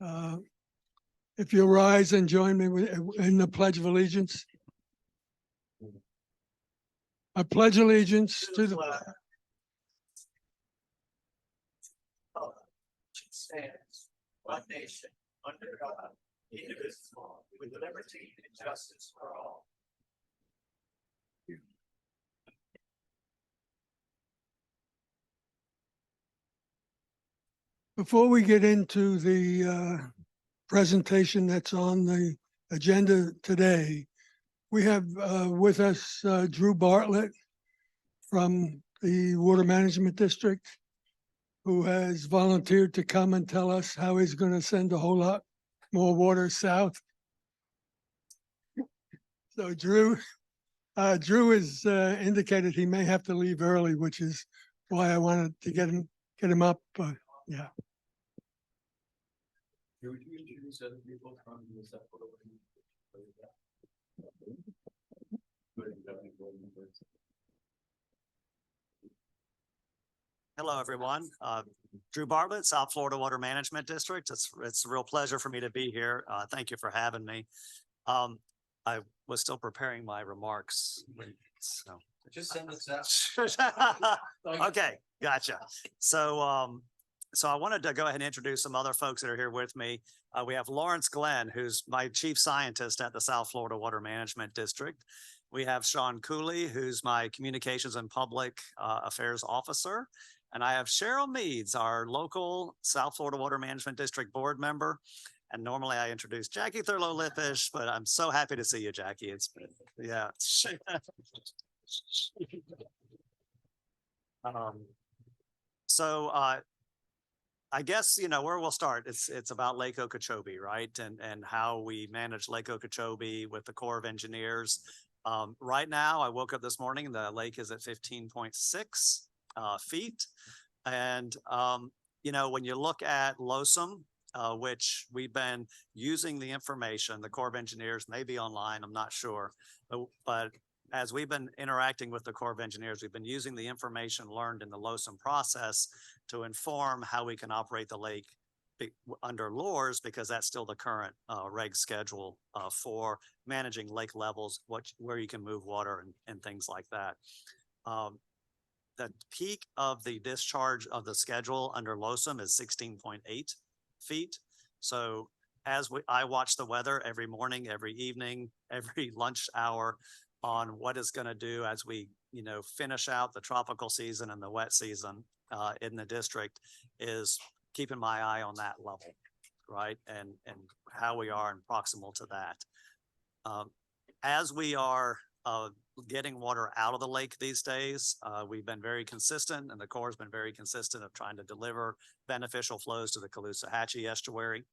Uh, If you'll rise and join me in the Pledge of Allegiance. I pledge allegiance to the flag stands one nation under God, indivisible, with liberty and justice for all. Before we get into the presentation that's on the agenda today, we have with us Drew Bartlett from the Water Management District, who has volunteered to come and tell us how he's going to send a whole lot more water south. So Drew has indicated he may have to leave early, which is why I wanted to get him up. Yeah. Would you introduce other people from the Hello, everyone. Drew Bartlett, South Florida Water Management District. It's a real pleasure for me to be here. Thank you for having me. I was still preparing my remarks. So. Just send us out. Okay, gotcha. So I wanted to go ahead and introduce some other folks that are here with me. We have Lawrence Glenn, who's my chief scientist at the South Florida Water Management District. We have Sean Cooley, who's my communications and public affairs officer. And I have Cheryl Meads, our local South Florida Water Management District board member. And normally I introduce Jackie Thurlow-Lippish, but I'm so happy to see you, Jackie. It's been, yeah. I guess, where we'll start, it's about Lake Okeechobee, right? And how we manage Lake Okeechobee with the Corps of Engineers. Right now, I woke up this morning, the lake is at 15.6 feet. And, when you look at LOSM, which we've been using the information, the Corps of Engineers may be online, I'm not sure, but as we've been interacting with the Corps of Engineers, we've been using the information learned in the LOSM process to inform how we can operate the lake under LORS, because that's still the current reg schedule for managing lake levels, where you can move water and things like that. The peak of the discharge of the schedule under LOSM is 16.8 feet. So as I watch the weather every morning, every evening, every lunch hour on what it's going to do as we, finish out the tropical season and the wet season in the district, is keeping my eye on that level, right? And how we are in proximal to that. As we are getting water out of the lake these days, we've been very consistent, and the Corps has been very consistent of trying to deliver beneficial flows to the Caloosahatchee estuary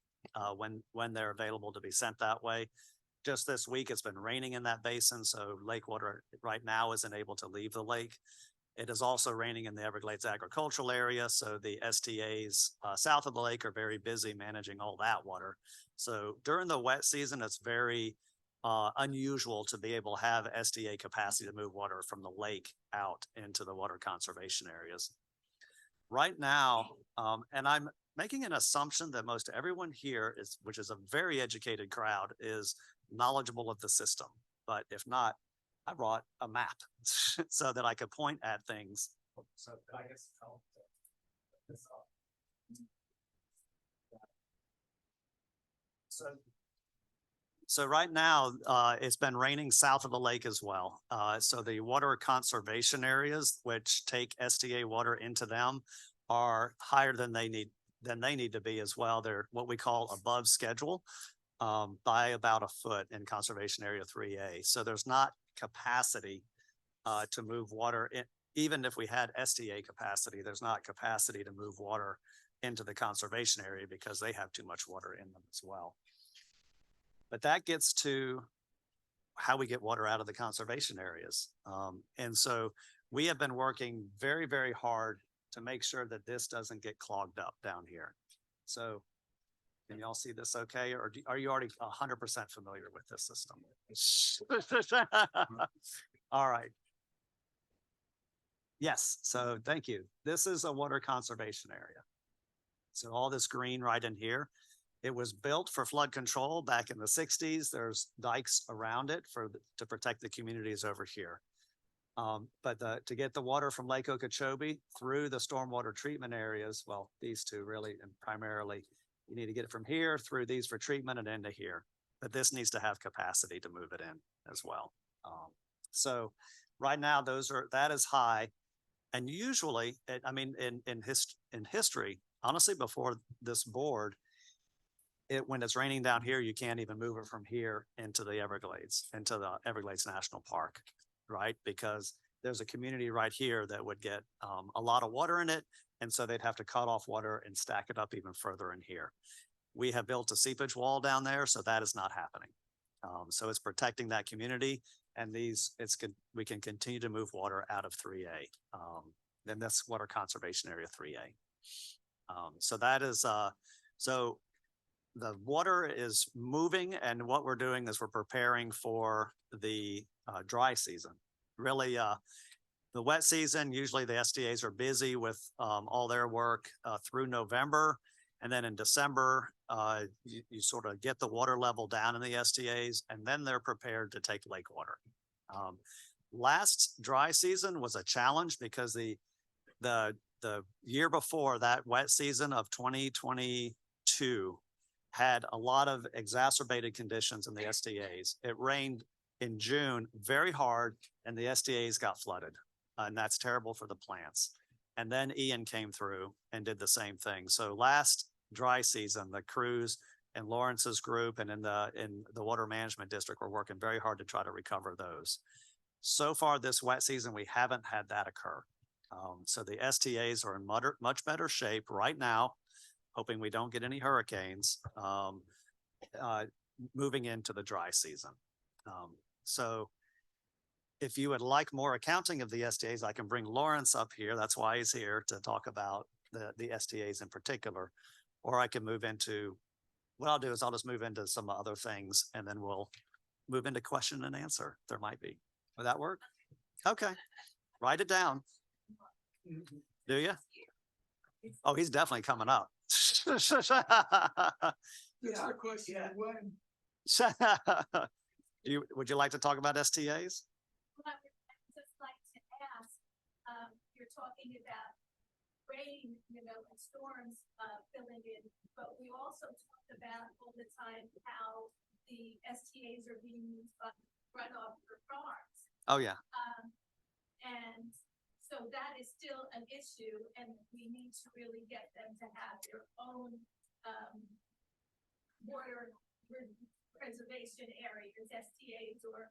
when they're available to be sent that way. Just this week, it's been raining in that basin, so lake water right now isn't able to leave the lake. It is also raining in the Everglades agricultural area, so the STAs south of the lake are very busy managing all that water. So during the wet season, it's very unusual to be able to have STA capacity to move water from the lake out into the water conservation areas. Right now, and I'm making an assumption that most everyone here which is a very educated crowd, is knowledgeable of the system. But if not, I brought a map so that I could point at things. So I guess I'll put this up. So right now, it's been raining south of the lake as well. So the water conservation areas, which take STA water into them, are higher than they need to be as well. They're what we call above schedule by about a foot in conservation area 3A. So there's not capacity to move water. Even if we had STA capacity, there's not capacity to move water into the conservation area because they have too much water in them as well. But that gets to how we get water out of the conservation areas. And so we have been working very, very hard to make sure that this doesn't get clogged up down here. So can y'all see this okay? Or are you already 100% familiar with this system? All right. Yes, so thank you. This is a water conservation area. So all this green right in here It was built for flood control back in the sixties. There's dikes around it to protect the communities over here. But to get the water from Lake Okeechobee through the stormwater treatment areas, well, these two really, and primarily, you need to get it from here through these for treatment and into here. But this needs to have capacity to move it in as well. So right now, that is high. And usually, in history, honestly, before this board, when it's raining down here, you can't even move it from here into the Everglades National Park, right? Because there's a community right here that would get a lot of water in it. And so they'd have to cut off water and stack it up even further in here. We have built a seepage wall down there, so that is not happening. So it's protecting that community, and we can continue to move water out of 3A. Then that's Water Conservation Area 3A. So that is, so the water is moving, and what we're doing is we're preparing for the dry season. Really, the wet season, usually the SDAs are busy with all their work through November. And then in December, you sort of get the water level down in the SDAs, and then they're prepared to take lake water. Last dry season was a challenge because the year before that wet season of 2022 had a lot of exacerbated conditions in the SDAs. It rained in June very hard, and the SDAs got flooded, and that's terrible for the plants. And then Ian came through and did the same thing. So last dry season, the crews and Lawrence's group and in the water management district were working very hard to try to recover those. So far this wet season, we haven't had that occur. So the STAs are in much better shape right now, hoping we don't get any hurricanes moving into the dry season. So if you would like more accounting of the STAs, I can bring Lawrence up here. That's why he's here, to talk about the STAs in particular. Or I can move into, what I'll do is I'll just move into some other things, and then we'll move into question and answer. There might be. Would that work? Okay. Write it down. Do you? Oh, he's definitely coming up. Yeah, question. When? Would you like to talk about STAs? Well, I would just like to ask, you're talking about rain, and storms filling in, but we also talked about all the time how the STAs are being used by runoff for farms. Oh, yeah. And so that is still an issue, and we need to really get them to have their own water preservation areas, STAs, or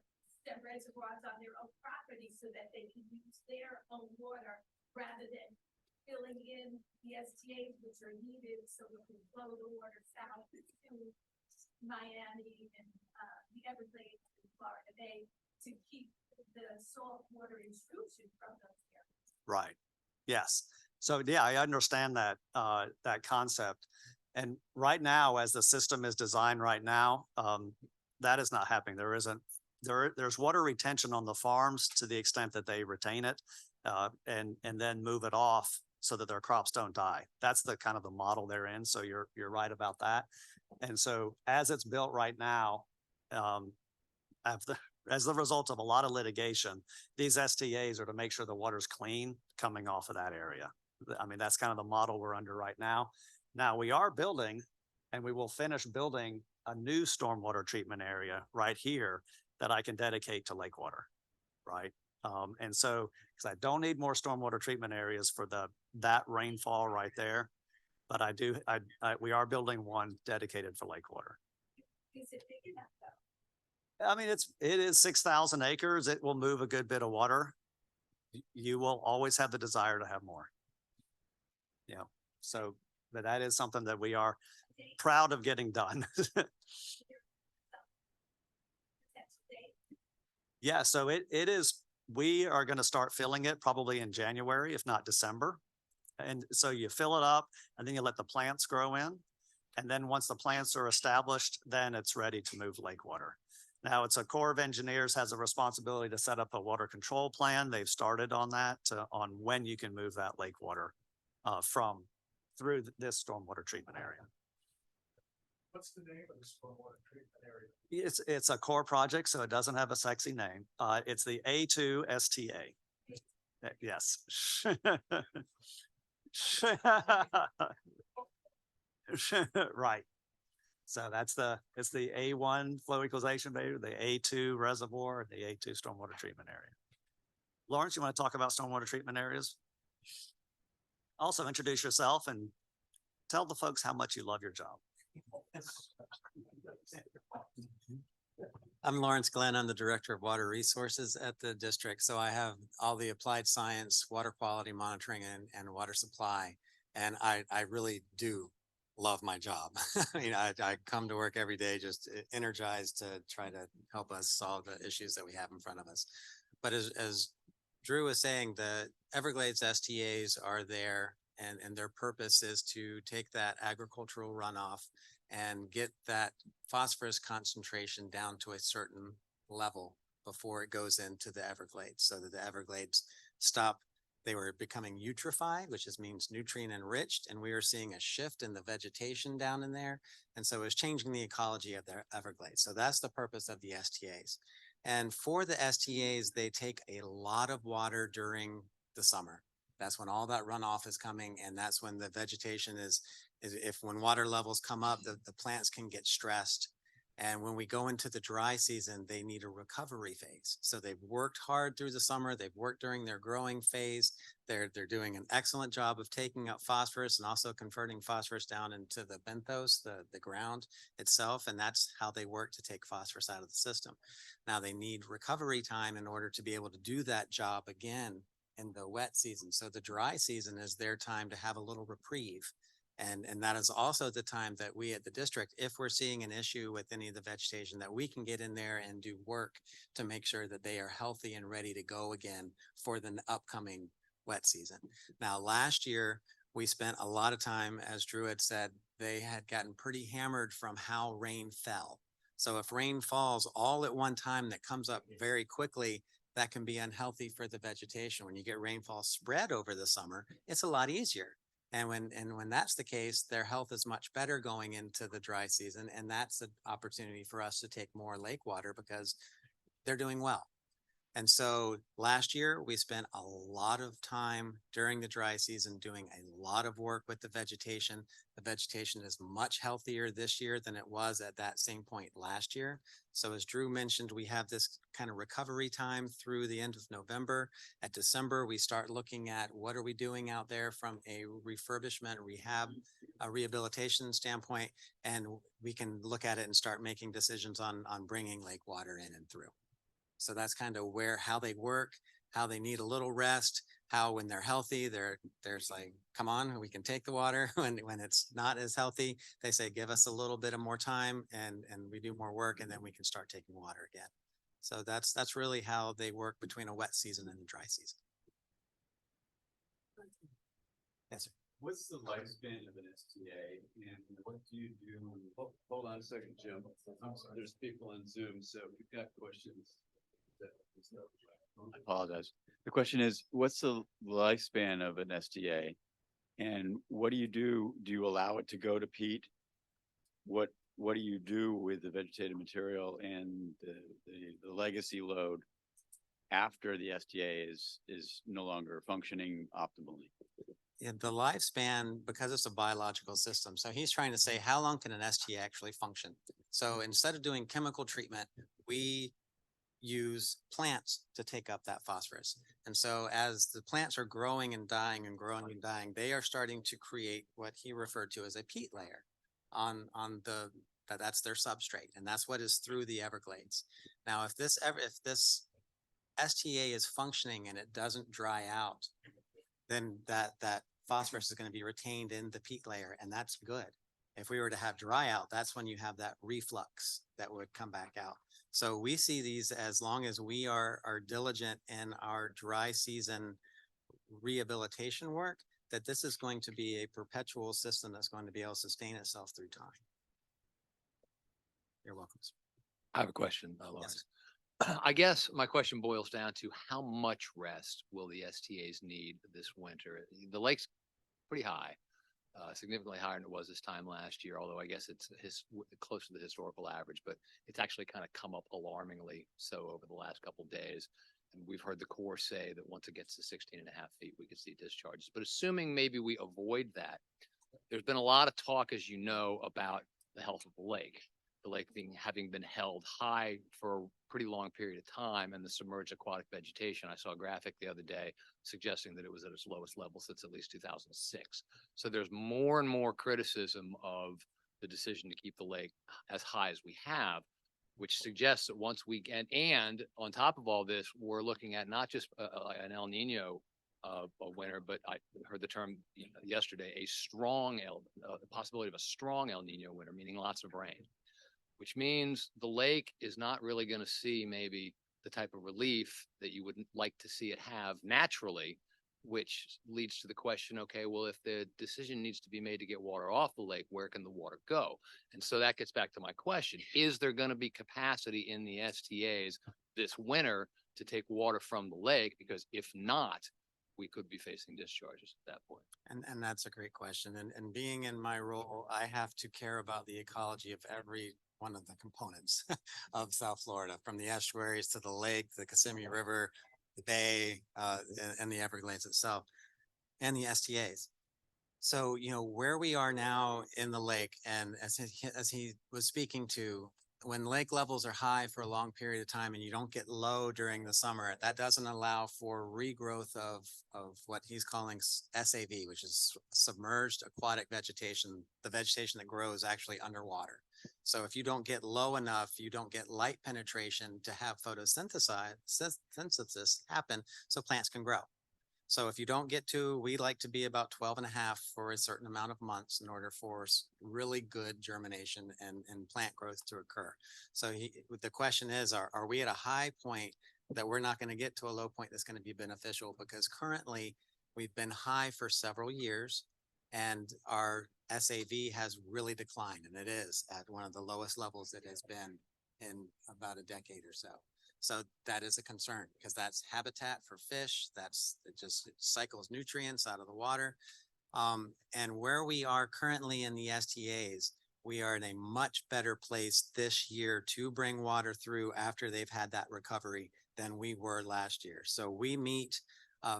reservoirs on their own property, so that they can use their own water rather than filling in the STAs, which are needed so we can flow the water south to Miami and the Everglades and Florida Bay to keep the salt water intrusion from those areas. Right. Yes. So yeah, I understand that that concept. And right now, as the system is designed right now, that is not happening. There's water retention on the farms to the extent that they retain it and then move it off so that their crops don't die. That's the kind of the model they're in. So you're right about that. And so as it's built right now, as the result of a lot of litigation, these STAs are to make sure the water's clean coming off of that area. I mean, that's kind of the model we're under right now. Now we are building, and we will finish building a new stormwater treatment area right here that I can dedicate to lake water, right? And so, because I don't need more stormwater treatment areas for that rainfall right there, but we are building one dedicated for lake water. Is it big enough though? I mean, it is 6,000 acres. It will move a good bit of water. You will always have the desire to have more. Yeah. So, but that is something that we are proud of getting done. Yeah. So it is, we are going to start filling it probably in January, if not December. And so you fill it up, and then you let the plants grow in. And then once the plants are established, then it's ready to move lake water. Now, it's a Corps of Engineers has a responsibility to set up a water control plan. They've started on that, on when you can move that lake water through this stormwater treatment area. What's the name of the stormwater treatment area? It's a core project, so it doesn't have a sexy name. It's the A2 STA. Yes. Right. So it's the A1 flow equalization bay, the A2 reservoir, and the A2 stormwater treatment area. Lawrence, you want to talk about stormwater treatment areas? Also introduce yourself and tell the folks how much you love your job. I'm Lawrence Glenn. I'm the Director of Water Resources at the district. So I have all the applied science, water quality monitoring and water supply. And I really do love my job. I come to work every day just energized to try to help us solve the issues that we have in front of us. But as Drew was saying, the Everglades STAs are there and their purpose is to take that agricultural runoff and get that phosphorus concentration down to a certain level before it goes into the Everglades, so that the Everglades they were becoming eutrophied, which means nutrient enriched, and we were seeing a shift in the vegetation down in there. And so it was changing the ecology of the Everglades. So that's the purpose of the STAs. And for the STAs, they take a lot of water during the summer. That's when all that runoff is coming, and that's when the vegetation is when water levels come up, the plants can get stressed. And when we go into the dry season, they need a recovery phase. So they've worked hard through the summer. They've worked during their growing phase. They're doing an excellent job of taking up phosphorus and also converting phosphorus down into the benthos, the ground itself. And that's how they work to take phosphorus out of the system. Now they need recovery time in order to be able to do that job again in the wet season. So the dry season is their time to have a little reprieve. And that is also the time that we at the district, if we're seeing an issue with any of the vegetation, that we can get in there and do work to make sure that they are healthy and ready to go again for the upcoming wet season. Now, last year, we spent a lot of time, as Drew had said, they had gotten pretty hammered from how rain fell. So if rain falls all at one time that comes up very quickly, that can be unhealthy for the vegetation. When you get rainfall spread over the summer, it's a lot easier. And when that's the case, their health is much better going into the dry season. And that's an opportunity for us to take more lake water because they're doing well. And so last year we spent a lot of time during the dry season doing a lot of work with the vegetation. The vegetation is much healthier this year than it was at that same point last year. So as Drew mentioned, we have this kind of recovery time through the end of November. At December, we start looking at what are we doing out there from a refurbishment, rehab, a rehabilitation standpoint, and we can look at it and start making decisions on bringing lake water in and through. So that's kind of how they work, how they need a little rest, how when they're healthy, there's like, come on, we can take the water. When it's not as healthy, they say, give us a little bit of more time and we do more work and then we can start taking water again. So that's really how they work between a wet season and a dry season. Yes, sir. What's the lifespan of an STA and what do you do? Hold on a second, Jim. I'm sorry. There's people on Zoom, so if you've got questions. I apologize. The question is, what's the lifespan of an STA? And what do you do? Do you allow it to go to peat? What do you do with the vegetative material and the legacy load after the STA is no longer functioning optimally? Yeah, the lifespan, because it's a biological system. So he's trying to say, how long can an STA actually function? So instead of doing chemical treatment, we use plants to take up that phosphorus. And so as the plants are growing and dying and growing and dying, they are starting to create what he referred to as a peat layer that's their substrate. And that's what is through the Everglades. Now, if this STA is functioning and it doesn't dry out, then that phosphorus is going to be retained in the peat layer, and that's good. If we were to have dry out, that's when you have that reflux that would come back out. So we see these, as long as we are diligent in our dry season rehabilitation work, that this is going to be a perpetual system that's going to be able to sustain itself through time. You're welcome. I have a question, Lawrence. Yes. I guess my question boils down to how much rest will the STAs need this winter? The lake's pretty high. significantly higher than it was this time last year, although I guess it's close to the historical average, but it's actually kind of come up alarmingly so over the last couple of days. And we've heard the Corps say that once it gets to 16.5 feet, we could see discharges. But assuming maybe we avoid that, there's been a lot of talk, as you know, about the health of the lake having been held high for a pretty long period of time, and the submerged aquatic vegetation. I saw a graphic the other day suggesting that it was at its lowest level since at least 2006. So there's more and more criticism of the decision to keep the lake as high as we have, which suggests that once we get, and on top of all this, we're looking at not just an El Nino a winter, but I heard the term yesterday, the possibility of a strong El Nino winter, meaning lots of rain, which means the lake is not really going to see maybe the type of relief that you would like to see it have naturally, which leads to the question, okay, well, if the decision needs to be made to get water off the lake, where can the water go? And so that gets back to my question. Is there going to be capacity in the STAs this winter to take water from the lake? Because if not, we could be facing discharges at that point. And that's a great question. And being in my role, I have to care about the ecology of every one of the components of South Florida, from the estuaries to the lake, the Kissimmee River, the bay, and the Everglades itself, and the STAs. So, where we are now in the lake, and as he was speaking to, when lake levels are high for a long period of time and you don't get low during the summer, that doesn't allow for regrowth of what he's calling SAV, which is submerged aquatic vegetation, the vegetation that grows actually underwater. So if you don't get low enough, you don't get light penetration to have photosynthesis happen so plants can grow. So if you don't get to, we like to be about 12.5 for a certain amount of months in order for really good germination and plant growth to occur. So the question is, are we at a high point that we're not going to get to a low point that's going to be beneficial? Because currently we've been high for several years and our SAV has really declined, and it is at one of the lowest levels it has been in about a decade or so. So that is a concern because that's habitat for fish. It cycles nutrients out of the water. And where we are currently in the STAs, we are in a much better place this year to bring water through after they've had that recovery than we were last year. So we meet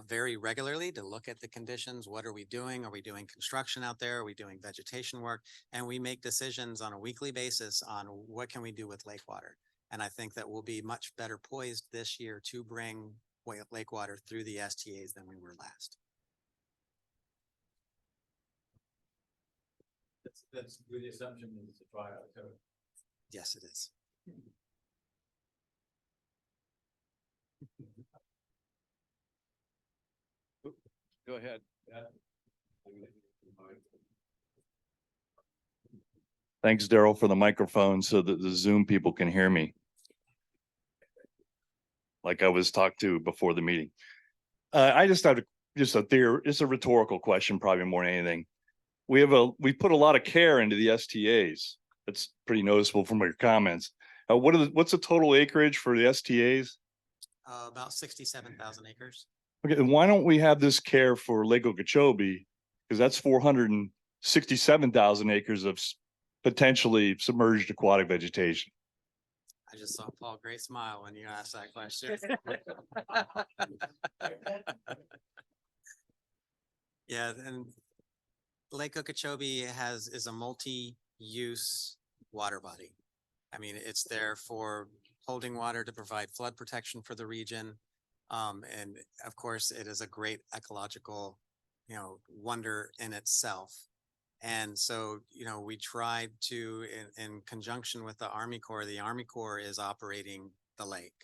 very regularly to look at the conditions. What are we doing? Are we doing construction out there? Are we doing vegetation work? And we make decisions on a weekly basis on what can we do with lake water. And I think that we'll be much better poised this year to bring lake water through the STAs than we were last. That's with the assumption that it's a dry October. Yes, it is. Go ahead. Thanks, Daryl, for the microphone so that the Zoom people can hear me. Like I was talked to before the meeting. I just have it's a rhetorical question, probably more than anything. We put a lot of care into the STAs. That's pretty noticeable from your comments. What's the total acreage for the STAs? About 67,000 acres. Okay, and why don't we have this care for Lake Okeechobee? Because that's 467,000 acres of potentially submerged aquatic vegetation. I just saw Paul great smile when you asked that question. Yeah, and Lake Okeechobee is a multi-use water body. I mean, it's there for holding water to provide flood protection for the region. And of course, it is a great ecological, wonder in itself. And so, we tried to, in conjunction with the Army Corps is operating the lake.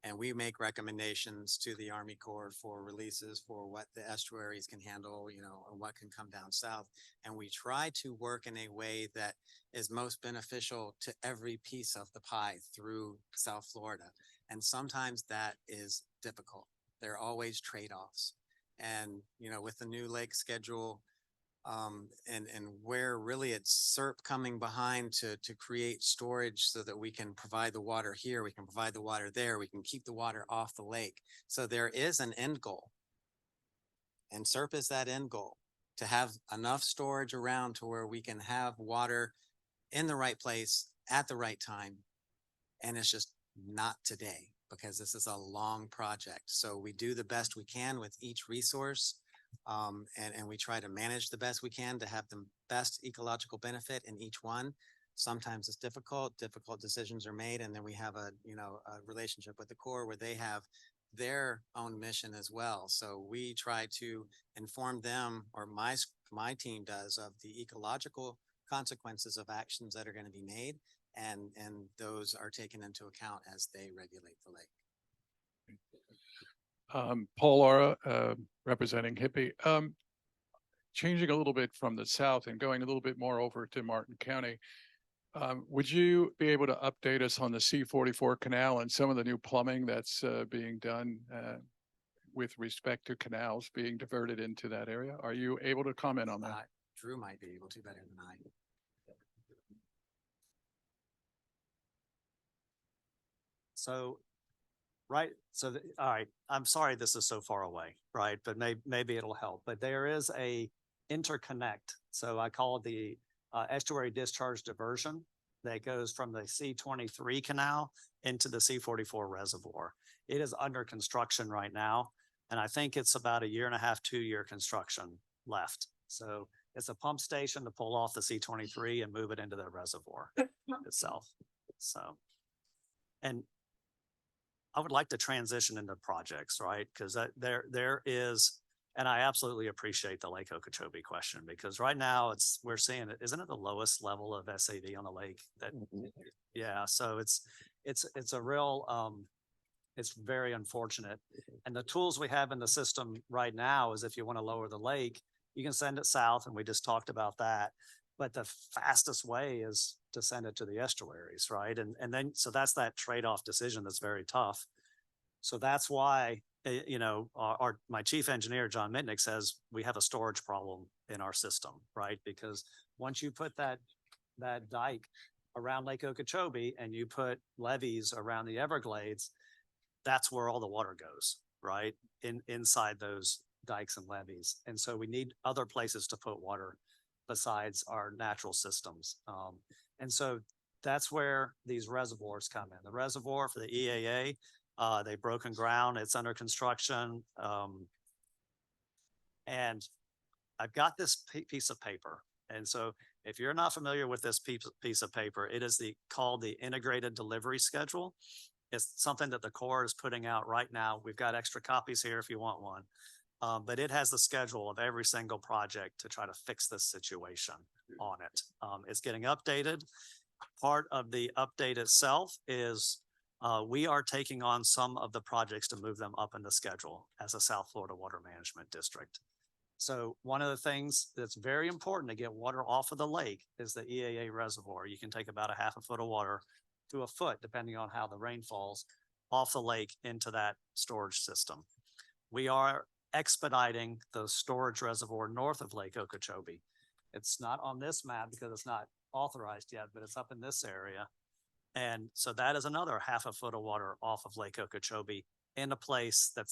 And we make recommendations to the Army Corps for releases for what the estuaries can handle, and what can come down south. And we try to work in a way that is most beneficial to every piece of the pie through South Florida. And sometimes that is difficult. There are always trade-offs. And, with the new lake schedule, and where really it's SERP coming behind to create storage so that we can provide the water here, we can provide the water there, we can keep the water off the lake. So there is an end goal. And SERP is that end goal, to have enough storage around to where we can have water in the right place at the right time. And it's just not today because this is a long project. So we do the best we can with each resource. And we try to manage the best we can to have the best ecological benefit in each one. Sometimes it's difficult decisions are made. And then we have a relationship with the Corps where they have their own mission as well. So we try to inform them, or my team does, of the ecological consequences of actions that are going to be made. And those are taken into account as they regulate the lake. Paul Laura, representing Hippie. Changing a little bit from the south and going a little bit more over to Martin County. Would you be able to update us on the C-44 canal and some of the new plumbing that's being done with respect to canals being diverted into that area? Are you able to comment on that? Drew might be able to better than I. So, right, so, all right, I'm sorry this is so far away, right? But maybe it'll help. But there is a interconnect. So I call it the estuary discharge diversion that goes from the C-23 canal into the C-44 reservoir. It is under construction right now. And I think it's about 1.5 to 2-year construction left. So it's a pump station to pull off the C-23 and move it into the reservoir itself. So, and I would like to transition into projects, right? Because there is, and I absolutely appreciate the Lake Okeechobee question, because right now we're seeing it, isn't it the lowest level of SAD on the lake? That, yeah, so it's a real, it's very unfortunate. And the tools we have in the system right now is if you want to lower the lake, you can send it south, and we just talked about that. But the fastest way is to send it to the estuaries, right? And then, so that's that trade-off decision that's very tough. So that's why, my chief engineer, John Mitnick, says we have a storage problem in our system, right? Because once you put that dike around Lake Okeechobee and you put levees around the Everglades, that's where all the water goes, right? Inside those dikes and levees. And so we need other places to put water besides our natural systems. And so that's where these reservoirs come in. The reservoir for the EAA, they've broken ground, it's under construction. And I've got this piece of paper. And so if you're not familiar with this piece of paper, it is called the Integrated Delivery Schedule. It's something that the Corps is putting out right now. We've got extra copies here if you want one. But it has the schedule of every single project to try to fix this situation on it. It's getting updated. Part of the update itself is we are taking on some of the projects to move them up in the schedule as a South Florida Water Management District. So one of the things that's very important to get water off of the lake is the EAA reservoir. You can take about 1/2 foot of water to a foot, depending on how the rain falls, off the lake into that storage system. We are expediting the storage reservoir north of Lake Okeechobee. It's not on this map because it's not authorized yet, but it's up in this area. And so that is another 1/2 foot of water off of Lake Okeechobee in a place that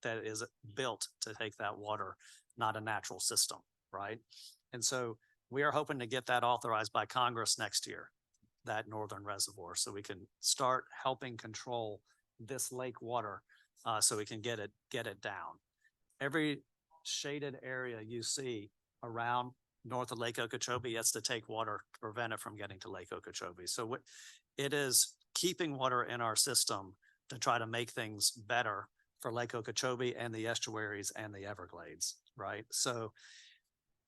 is built to take that water, not a natural system, right? And so we are hoping to get that authorized by Congress next year, that northern reservoir, so we can start helping control this lake water, so we can get it down. Every shaded area you see around north of Lake Okeechobee has to take water to prevent it from getting to Lake Okeechobee. So it is keeping water in our system to try to make things better for Lake Okeechobee and the estuaries and the Everglades, right? So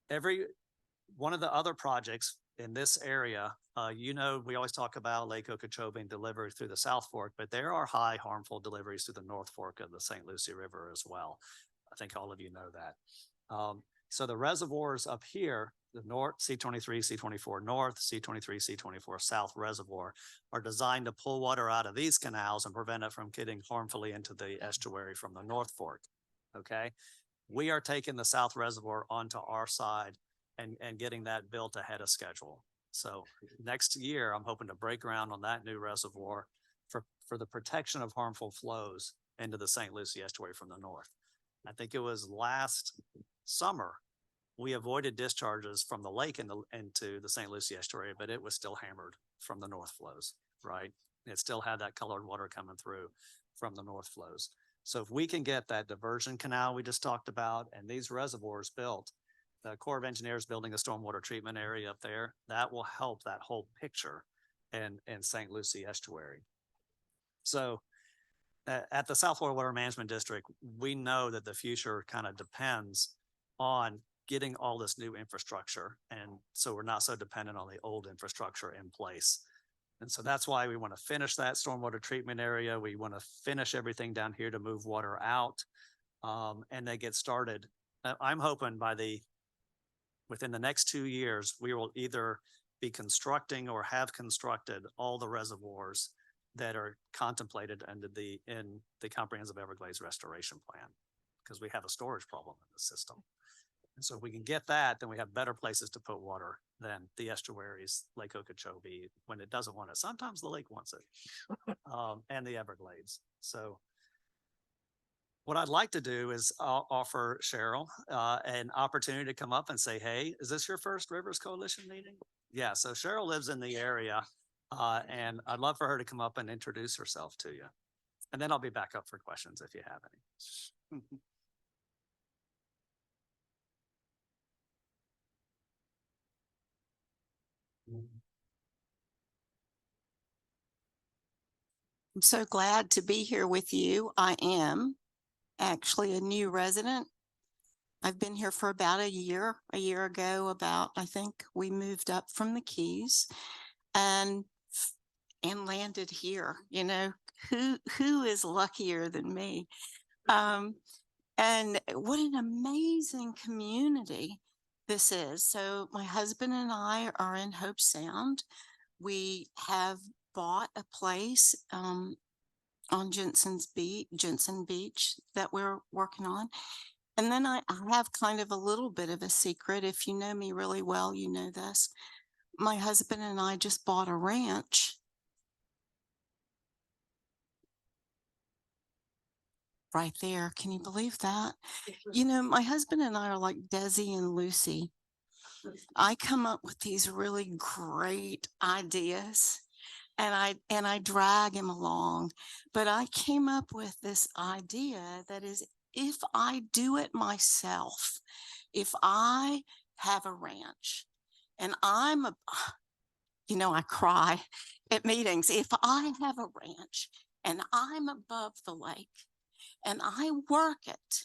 every one of the other projects in this area, we always talk about Lake Okeechobee and delivery through the South Fork, but there are high harmful deliveries through the North Fork of the St. Lucie River as well. I think all of you know that. So the reservoirs up here, the North C-23, C-24 North, C-23, C-24 South reservoir are designed to pull water out of these canals and prevent it from getting harmfully into the estuary from the North Fork, okay? We are taking the South reservoir onto our side and getting that built ahead of schedule. So next year, I'm hoping to break ground on that new reservoir for the protection of harmful flows into the St. Lucie estuary from the north. I think it was last summer we avoided discharges from the lake into the St. Lucie estuary, but it was still hammered from the north flows, right? It still had that colored water coming through from the north flows. So if we can get that diversion canal we just talked about and these reservoirs built, the Corps of Engineers building a stormwater treatment area up there, that will help that whole picture in St. Lucie estuary. So at the South Florida Water Management District, we know that the future kind of depends on getting all this new infrastructure. And so we're not so dependent on the old infrastructure in place. And so that's why we want to finish that stormwater treatment area. We want to finish everything down here to move water out and they get started. I'm hoping within the next 2 years, we will either be constructing or have constructed all the reservoirs that are contemplated in the Comprehensive Everglades Restoration Plan, because we have a storage problem in the system. And so if we can get that, then we have better places to put water than the estuaries, Lake Okeechobee, when it doesn't want it. Sometimes the lake wants it, and the Everglades. So what I'd like to do is offer Cheryl an opportunity to come up and say, hey, is this your first Rivers Coalition meeting? Yeah, so Cheryl lives in the area, and I'd love for her to come up and introduce herself to you. And then I'll be back up for questions if you have any. I'm so glad to be here with you. I am actually a new resident. I've been here for about a year. A year ago, I think we moved up from the Keys and landed here. You know, who is luckier than me? And what an amazing community this is. So my husband and I are in Hope Sound. We have bought a place on Jensen Beach that we're working on. And then I have kind of a little bit of a secret. If you know me really well, you know this. My husband and I just bought a ranch right there. Can you believe that? You know, my husband and I are like Desi and Lucy. I come up with these really great ideas and I drag him along. But I came up with this idea that is, if I do it myself, if I have a ranch and I cry at meetings, if I have a ranch and I'm above the lake and I work it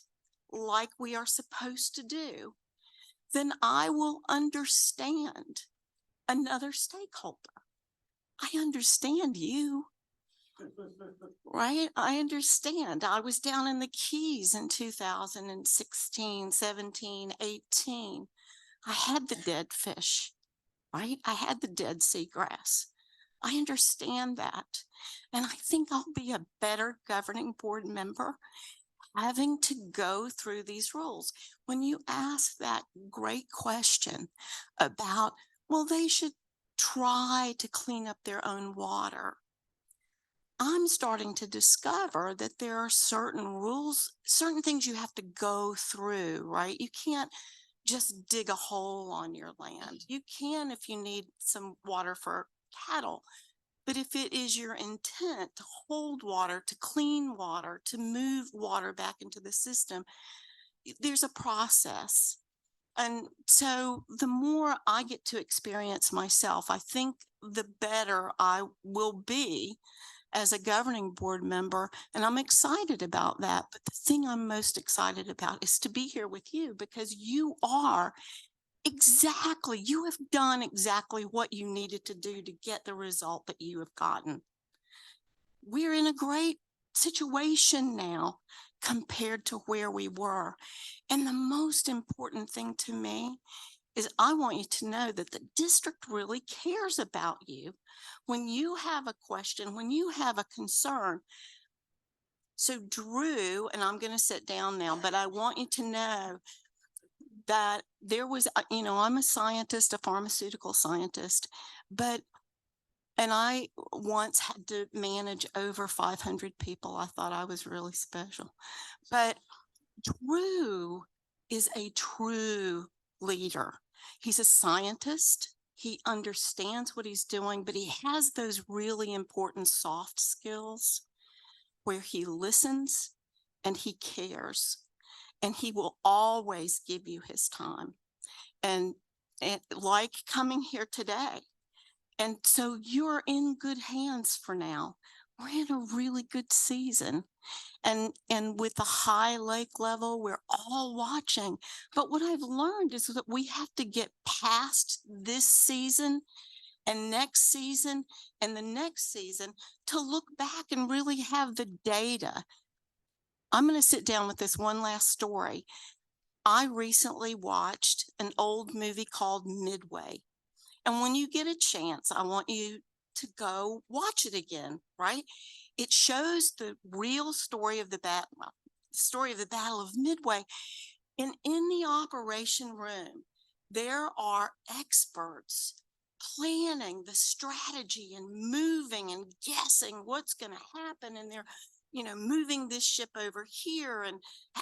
like we are supposed to do, then I will understand another stakeholder. I understand you, right? I understand. I was down in the Keys in 2016, 17, 18. I had the dead fish, right? I had the dead seagrass. I understand that. And I think I'll be a better governing board member having to go through these rules. When you ask that great question about, well, they should try to clean up their own water, I'm starting to discover that there are certain rules, certain things you have to go through, right? You can't just dig a hole on your land. You can if you need some water for cattle. But if it is your intent to hold water, to clean water, to move water back into the system, there's a process. And so the more I get to experience myself, I think the better I will be as a governing board member. And I'm excited about that. But the thing I'm most excited about is to be here with you, because you have done exactly what you needed to do to get the result that you have gotten. We're in a great situation now compared to where we were. And the most important thing to me is I want you to know that the district really cares about you. When you have a question, when you have a concern. So Drew, and I'm going to sit down now, but I want you to know that there was, I'm a scientist, a pharmaceutical scientist, and I once had to manage over 500 people. I thought I was really special, but Drew is a true leader. He's a scientist. He understands what he's doing, but he has those really important soft skills where he listens and he cares, and he will always give you his time. And like coming here today. And so you're in good hands for now. We're in a really good season. And with the high lake level, we're all watching. But what I've learned is that we have to get past this season and next season and the next season to look back and really have the data. I'm going to sit down with this one last story. I recently watched an old movie called Midway. And when you get a chance, I want you to go watch it again, right? It shows the real story of the Battle of Midway. And in the operation room, there are experts planning the strategy and moving and guessing what's going to happen. And they're, moving this ship over here. And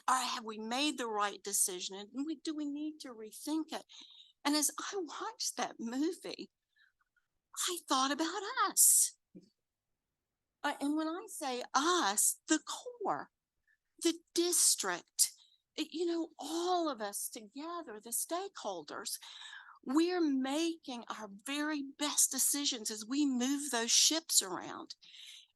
have we made the right decision? And do we need to rethink it? And as I watched that movie, I thought about us. And when I say us, the core, the district, all of us together, the stakeholders, we're making our very best decisions as we move those ships around.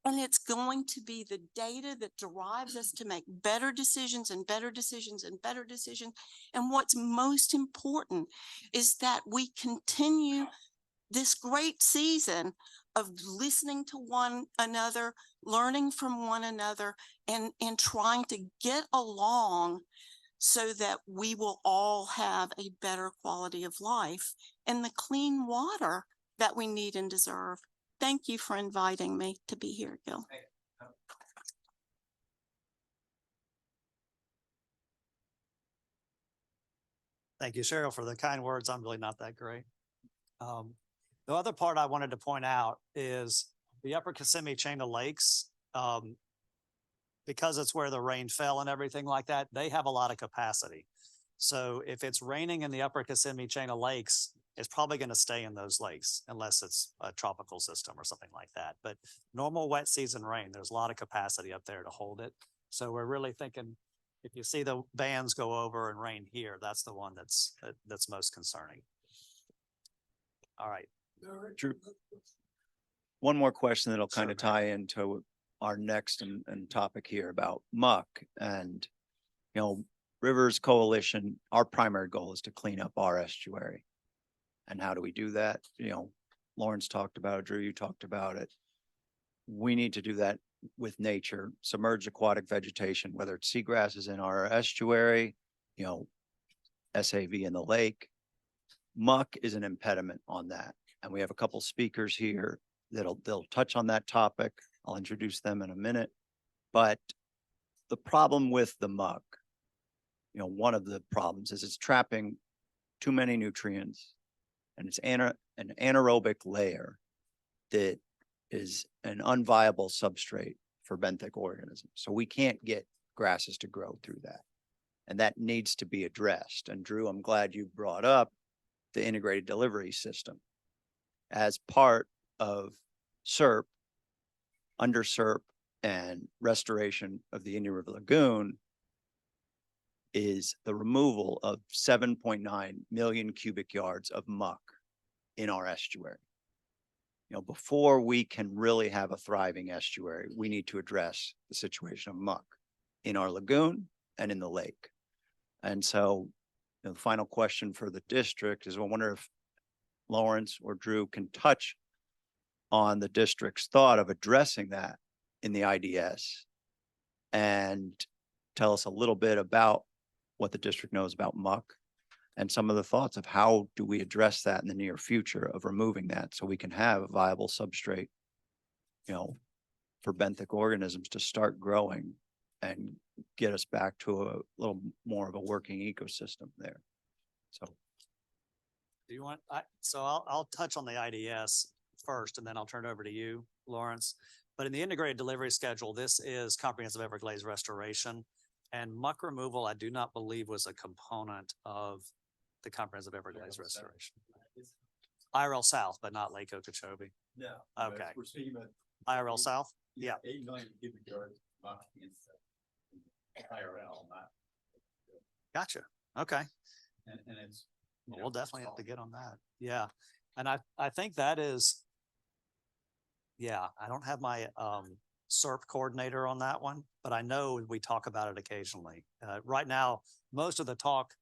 And it's going to be the data that drives us to make better decisions and better decisions and better decisions. And what's most important is that we continue this great season of listening to one another, learning from one another, and trying to get along so that we will all have a better quality of life and the clean water that we need and deserve. Thank you for inviting me to be here, Gil. Thank you, Cheryl, for the kind words. I'm really not that great. The other part I wanted to point out is the Upper Kissimmee chain of lakes. Because it's where the rain fell and everything like that, they have a lot of capacity. So if it's raining in the Upper Kissimmee chain of lakes, it's probably going to stay in those lakes unless it's a tropical system or something like that. But normal wet season rain, there's a lot of capacity up there to hold it. So we're really thinking, if you see the bands go over and rain here, that's the one that's most concerning. All right. Drew, one more question that'll kind of tie into our next and topic here about Muck. And, Rivers Coalition, our primary goal is to clean up our estuary. And how do we do that? Lawrence talked about it, Drew, you talked about it. We need to do that with nature, submerged aquatic vegetation, whether it's seagrasses in our estuary, SAV in the lake. Muck is an impediment on that. And we have a couple speakers here they'll touch on that topic. I'll introduce them in a minute. But the problem with the muck, one of the problems is it's trapping too many nutrients, and it's an anaerobic layer that is an unviable substrate for benthic organisms. So we can't get grasses to grow through that. And that needs to be addressed. And Drew, I'm glad you brought up the integrated delivery system. As part of SERP, under SERP and restoration of the Indian River Lagoon is the removal of 7.9 million cubic yards of muck in our estuary. Before we can really have a thriving estuary, we need to address the situation of muck in our lagoon and in the lake. And so the final question for the district is, I wonder if Lawrence or Drew can touch on the district's thought of addressing that in the IDS and tell us a little bit about what the district knows about muck and some of the thoughts of how do we address that in the near future of removing that so we can have a viable substrate, for benthic organisms to start growing and get us back to a little more of a working ecosystem there. So. Do you want, I'll touch on the IDS first, and then I'll turn it over to you, Lawrence. But in the integrated delivery schedule, this is comprehensive Everglades restoration, and muck removal, I do not believe was a component of the comprehensive Everglades restoration. IRL South, but not Lake Okeechobee. No. Okay. We're speaking about. IRL South? Yeah. 8 million cubic yards. IRL, not. Gotcha. Okay. And it's. Well, we'll definitely have to get on that. Yeah. And I think that is, yeah, I don't have my SERP coordinator on that one, but I know we talk about it occasionally. Right now, most of the talk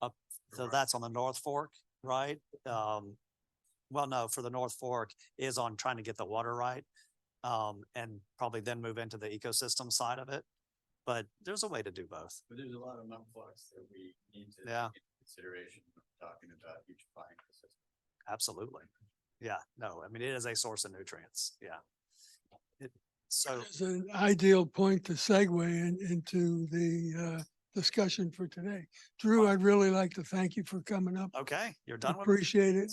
up, so that's on the North Fork, right? Well, no, for the North Fork is on trying to get the water right. And probably then move into the ecosystem side of it. But there's a way to do both. But there's a lot of mudflux that we need to Yeah. take into consideration when talking about beautifying the system. Absolutely. Yeah, no, I mean, it is a source of nutrients. Yeah. So, It's an ideal point to segue into the discussion for today. Drew, I'd really like to thank you for coming up. okay, you're done with Appreciate it.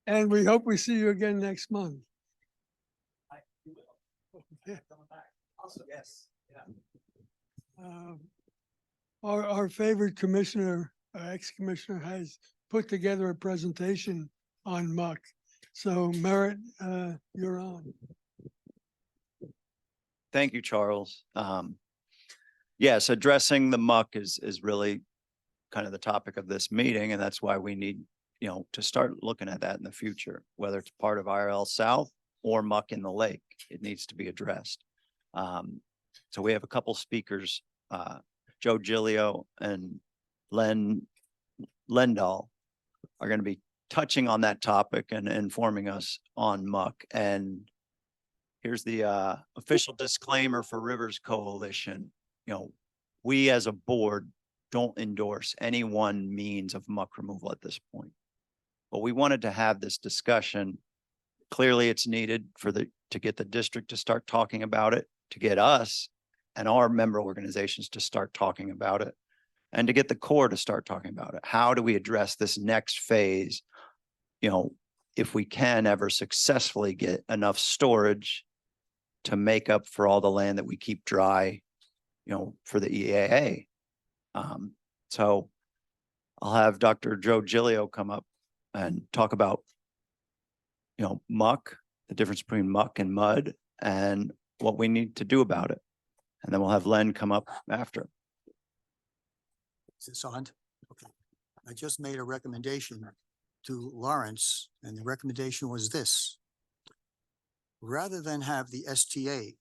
And we hope we see you again next month. Yeah. Also, yes, yeah. Our favorite commissioner, ex-commissioner, has put together a presentation on Muck. So Merritt, you're on. Thank you, Charles. Yes, addressing the muck is really kind of the topic of this meeting, and that's why we need, to start looking at that in the future, whether it's part of IRL South or muck in the lake, it needs to be addressed. So we have a couple speakers, Joe Gilio and Len Lendahl are going to be touching on that topic and informing us on muck. And here's the official disclaimer for Rivers Coalition. We as a board don't endorse any one means of muck removal at this point. But we wanted to have this discussion. Clearly it's needed to get the district to start talking about it, to get us and our member organizations to start talking about it, and to get the Corps to start talking about it. How do we address this next phase? If we can ever successfully get enough storage to make up for all the land that we keep dry, for the EAA. So I'll have Dr. Joe Gilio come up and talk about, muck, the difference between muck and mud, and what we need to do about it. And then we'll have Len come up after. Is this on? Okay. I just made a recommendation to Lawrence, and the recommendation was this. Rather than have the STA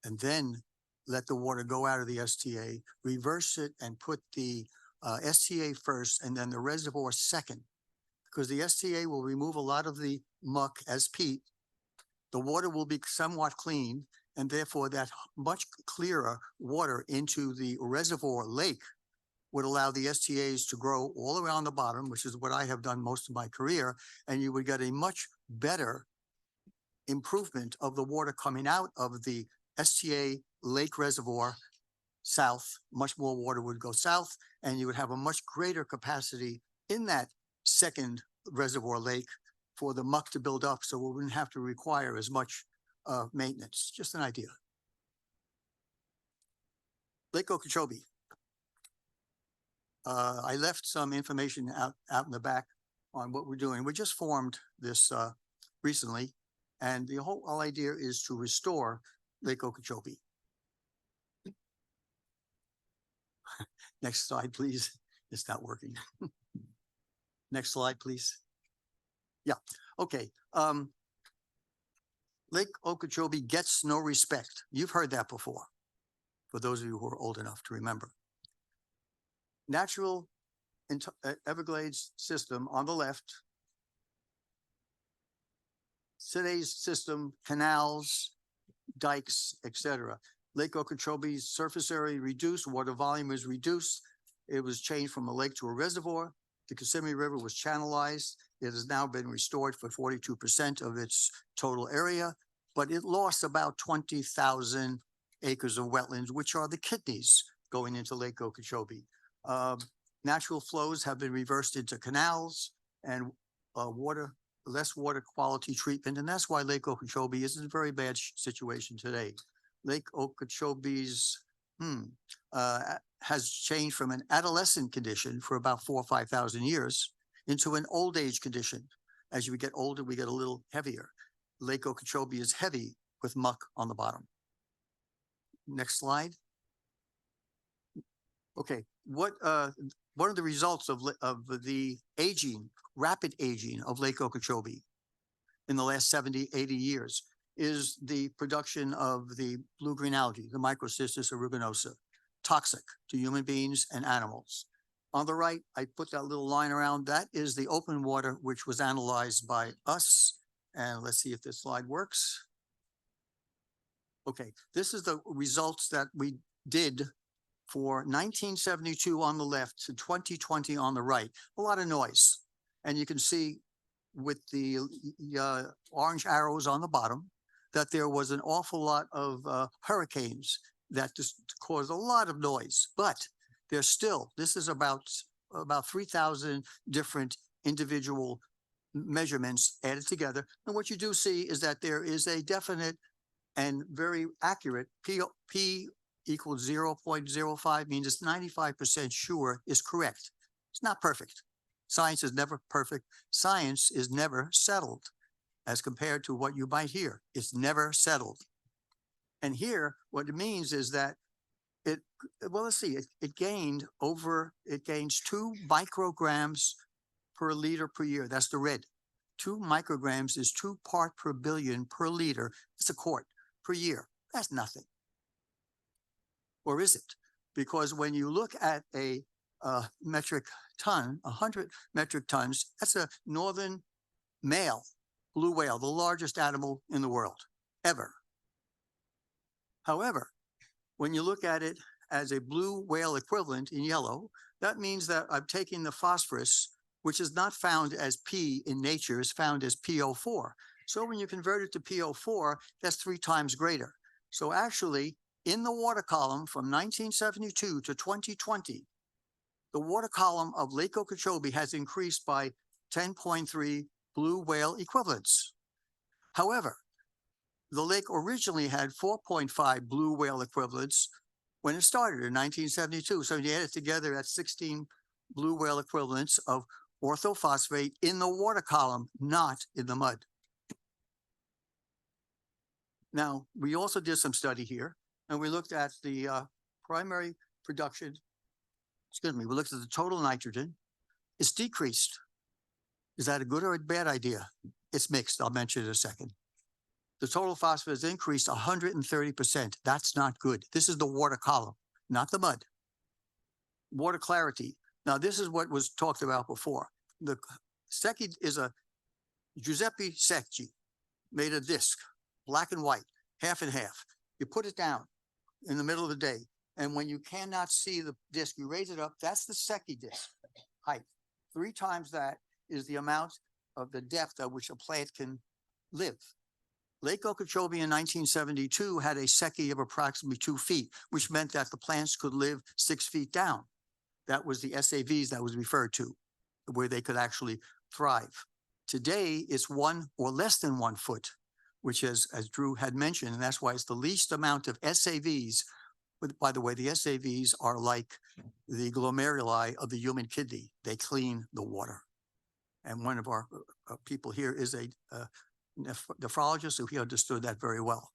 and then let the water go out of the STA, reverse it and put the STA first and then the reservoir second. Because the STA will remove a lot of the muck as peat. The water will be somewhat clean, and therefore that much clearer water into the reservoir lake would allow the STAs to grow all around the bottom, which is what I have done most of my career, and you would get a much better improvement of the water coming out of the STA lake reservoir south. Much more water would go south, and you would have a much greater capacity in that second reservoir lake for the muck to build up, so we wouldn't have to require as much maintenance. Just an idea. Lake Okeechobee. I left some information out in the back on what we're doing. We just formed this recently, and the whole idea is to restore Lake Okeechobee. Next slide, please. It's not working. Next slide, please. Yeah, okay. Lake Okeechobee gets no respect. You've heard that before, for those of you who are old enough to remember. Natural Everglades system on the left. Today's system, canals, dikes, etc. Lake Okeechobee's surface area reduced, water volume is reduced. It was changed from a lake to a reservoir. The Kissimmee River was channelized. It has now been restored for 42% of its total area, but it lost about 20,000 acres of wetlands, which are the kidneys going into Lake Okeechobee. Natural flows have been reversed into canals and less water quality treatment, and that's why Lake Okeechobee is in a very bad situation today. Lake Okeechobee's, has changed from an adolescent condition for about 4 or 5,000 years into an old age condition. As we get older, we get a little heavier. Lake Okeechobee is heavy with muck on the bottom. Next slide. Okay, what are the results of the aging, rapid aging of Lake Okeechobee in the last 70, 80 years is the production of the blue-green algae, the Microcystis aeruginosa, toxic to human beings and animals. On the right, I put that little line around. That is the open water, which was analyzed by us. And let's see if this slide works. Okay, this is the results that we did for 1972 on the left to 2020 on the right. A lot of noise. And you can see with the orange arrows on the bottom that there was an awful lot of hurricanes that just caused a lot of noise. But there's still, this is about 3,000 different individual measurements added together. And what you do see is that there is a definite and very accurate P equals 0.05 means it's 95% sure is correct. It's not perfect. Science is never perfect. Science is never settled as compared to what you might hear. It's never settled. And here, what it means is that it gains 2 micrograms per liter per year. That's the red. 2 micrograms is 2 part per billion per liter. It's a quart per year. That's nothing. Or is it? Because when you look at a metric ton, 100 metric tons, that's a northern male blue whale, the largest animal in the world ever. However, when you look at it as a blue whale equivalent in yellow, that means that I'm taking the phosphorus, which is not found as P in nature, is found as PO4. So when you convert it to PO4, that's 3 times greater. So actually, in the water column from 1972 to 2020, the water column of Lake Okeechobee has increased by 10.3 blue whale equivalents. However, the lake originally had 4.5 blue whale equivalents when it started in 1972. So you add it together, that's 16 blue whale equivalents of orthophosphate in the water column, not in the mud. Now, we also did some study here, and we looked at the primary production. Excuse me, we looked at the total nitrogen. It's decreased. Is that a good or a bad idea? It's mixed. I'll mention it in a second. The total phosphorus increased 130%. That's not good. This is the water column, not the mud. Water clarity. Now, this is what was talked about before. The Secchi is a Giuseppe Secchi, made a disc, black and white, half and half. You put it down in the middle of the day, and when you cannot see the disc, you raise it up. That's the Secchi disc height. 3 times that is the amount of the depth at which a plant can live. Lake Okeechobee in 1972 had a Secchi of approximately 2 feet, which meant that the plants could live 6 feet down. That was the SAVs that was referred to, where they could actually thrive. Today, it's 1 or less than 1 foot, which is, as Drew had mentioned, and that's why it's the least amount of SAVs. But by the way, the SAVs are like the glomeruli of the human kidney. They clean the water. And one of our people here is a nephrologist, so he understood that very well.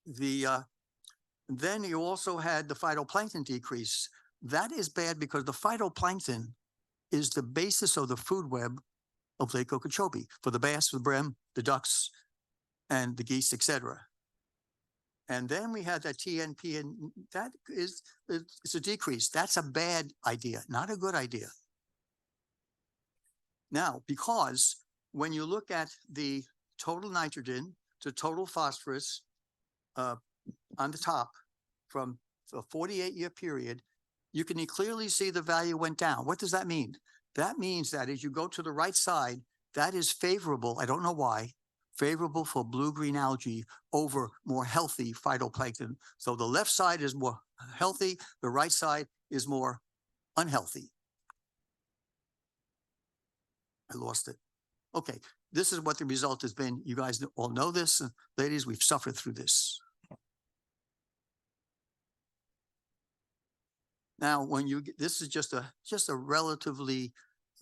Then you also had the phytoplankton decrease. That is bad because the phytoplankton is the basis of the food web of Lake Okeechobee for the bass, the brim, the ducks, and the geese, etc. And then we had that TNP, and that is it's a decrease. That's a bad idea, not a good idea. Now, because when you look at the total nitrogen to total phosphorus on the top from a 48-year period, you can clearly see the value went down. What does that mean? That means that as you go to the right side, that is favorable. I don't know why. Favorable for blue-green algae over more healthy phytoplankton. So the left side is more healthy. The right side is more unhealthy. I lost it. Okay, this is what the result has been. You guys all know this, ladies, we've suffered through this. Now, when you, this is just a relatively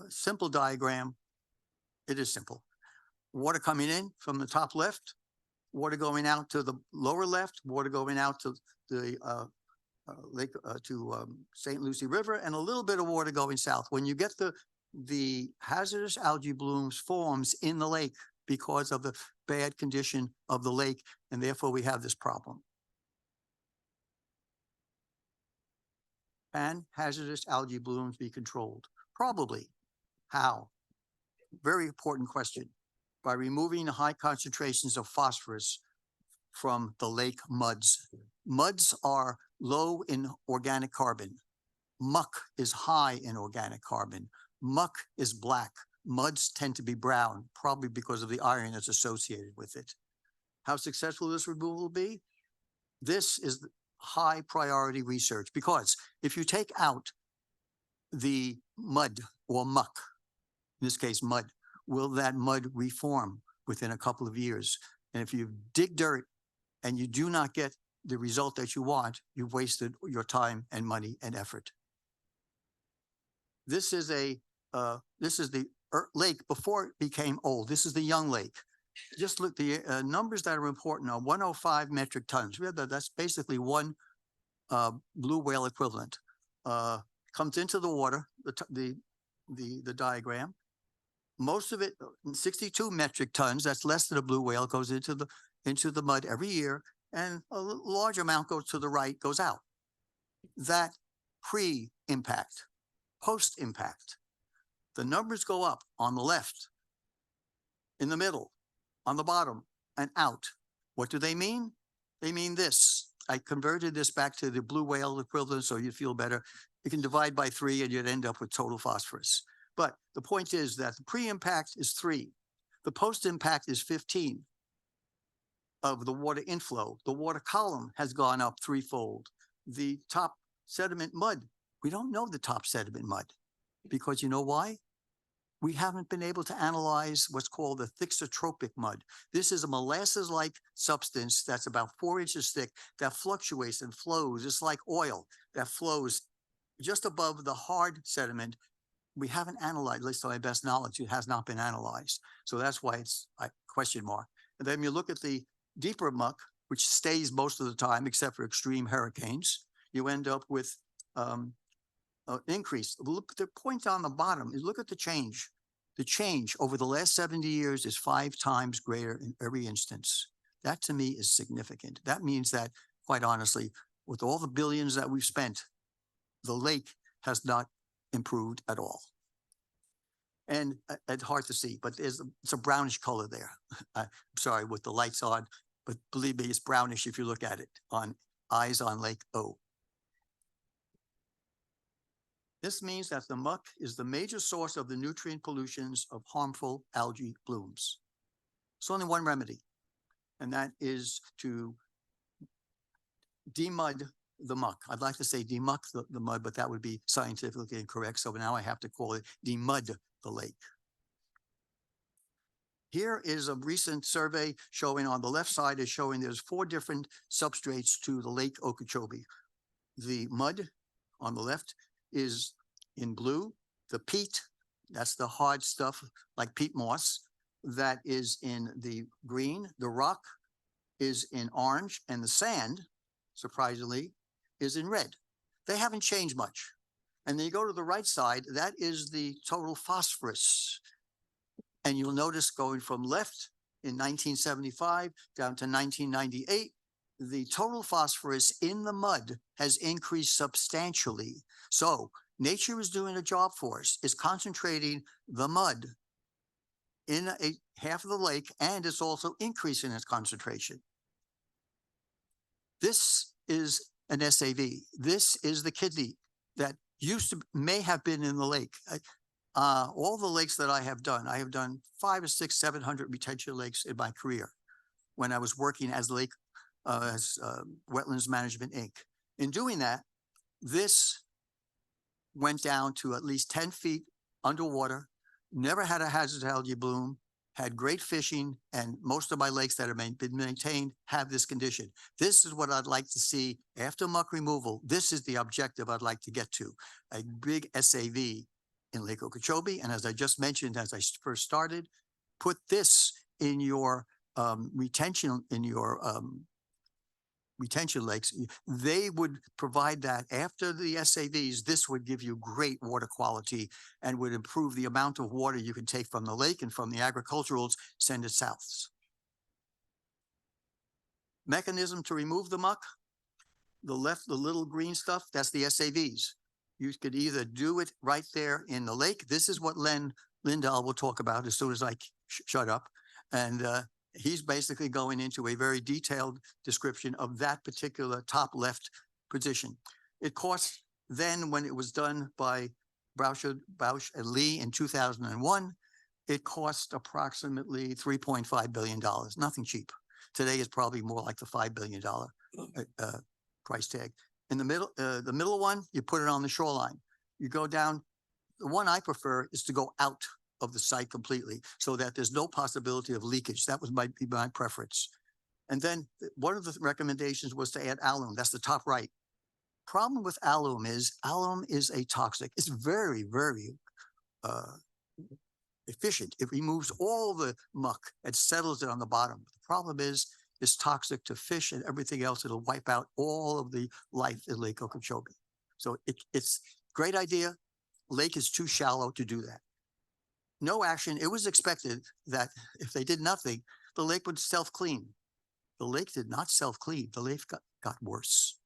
simple diagram. It is simple. Water coming in from the top left, water going out to the lower left, water going out to the lake to St. Lucie River, and a little bit of water going south. When you get the hazardous algae blooms forms in the lake because of the bad condition of the lake, and therefore we have this problem. Can hazardous algae blooms be controlled? Probably. How? Very important question. By removing the high concentrations of phosphorus from the lake muds. Muds are low in organic carbon. Muck is high in organic carbon. Muck is black. Muds tend to be brown, probably because of the iron that's associated with it. How successful this removal will be? This is high priority research, because if you take out the mud or muck, in this case mud, will that mud reform within a couple of years? And if you dig dirt and you do not get the result that you want, you've wasted your time and money and effort. This is the lake before it became old. This is the young lake. Just look, the numbers that are important are 105 metric tons. That's basically one blue whale equivalent. Comes into the water, the diagram. Most of it, 62 metric tons, that's less than a blue whale, goes into the mud every year, and a large amount goes to the right, goes out. That pre-impact, post-impact, the numbers go up on the left, in the middle, on the bottom, and out. What do they mean? They mean this. I converted this back to the blue whale equivalent so you feel better. You can divide by 3 and you'd end up with total phosphorus. But the point is that the pre-impact is 3. The post-impact is 15 of the water inflow. The water column has gone up 3-fold. The top sediment mud, we don't know the top sediment mud, because you know why? We haven't been able to analyze what's called the thixotropic mud. This is a molasses-like substance that's about 4 inches thick that fluctuates and flows. It's like oil that flows just above the hard sediment. We haven't analyzed, at least to my best knowledge, it has not been analyzed. So that's why it's a question mark. And then you look at the deeper muck, which stays most of the time, except for extreme hurricanes, you end up with increase. Look, the point on the bottom is look at the change. The change over the last 70 years is 5 times greater in every instance. That to me is significant. That means that, quite honestly, with all the billions that we've spent, the lake has not improved at all. And it's hard to see, but it's a brownish color there. I'm sorry, with the lights on, but believe me, it's brownish if you look at it on eyes on Lake O. This means that the muck is the major source of the nutrient pollutions of harmful algae blooms. There's only one remedy, and that is to demud the muck. I'd like to say demuck the mud, but that would be scientifically incorrect. So now I have to call it demud the lake. Here is a recent survey showing on the left side is showing there's 4 different substrates to the Lake Okeechobee. The mud on the left is in blue. The peat, that's the hard stuff like peat moss, that is in the green. The rock is in orange, and the sand, surprisingly, is in red. They haven't changed much. And then you go to the right side, that is the total phosphorus. And you'll notice going from left in 1975 down to 1998, the total phosphorus in the mud has increased substantially. So nature is doing a job for us. It's concentrating the mud in a half of the lake, and it's also increasing its concentration. This is an SAV. This is the kidney that may have been in the lake. All the lakes that I have done 500 or 600, 700 retention lakes in my career when I was working as Wetlands Management, Inc. In doing that, this went down to at least 10 feet underwater, never had a hazardous algae bloom, had great fishing, and most of my lakes that have been maintained have this condition. This is what I'd like to see after muck removal. This is the objective I'd like to get to, a big SAV in Lake Okeechobee. And as I just mentioned, as I first started, put this in your retention, in your retention lakes. They would provide that after the SAVs. This would give you great water quality and would improve the amount of water you can take from the lake, and from the agriculturals, send it south. Mechanism to remove the muck. The little green stuff, that's the SAVs. You could either do it right there in the lake. This is what Len Lindahl will talk about as soon as I shut up. And he's basically going into a very detailed description of that particular top left position. It cost then, when it was done by Bausch and Lee in 2001, it cost approximately $3.5 billion. Nothing cheap. Today is probably more like the $5 billion price tag. In the middle one, you put it on the shoreline. You go down. The one I prefer is to go out of the site completely, so that there's no possibility of leakage. That might be my preference. And then one of the recommendations was to add alum. That's the top right. Problem with alum is a toxic. It's very, very efficient. It removes all the muck and settles it on the bottom. The problem is it's toxic to fish and everything else. It'll wipe out all of the life in Lake Okeechobee. So it's great idea. Lake is too shallow to do that. No action. It was expected that if they did nothing, the lake would self-clean. The lake did not self-clean. The lake got worse.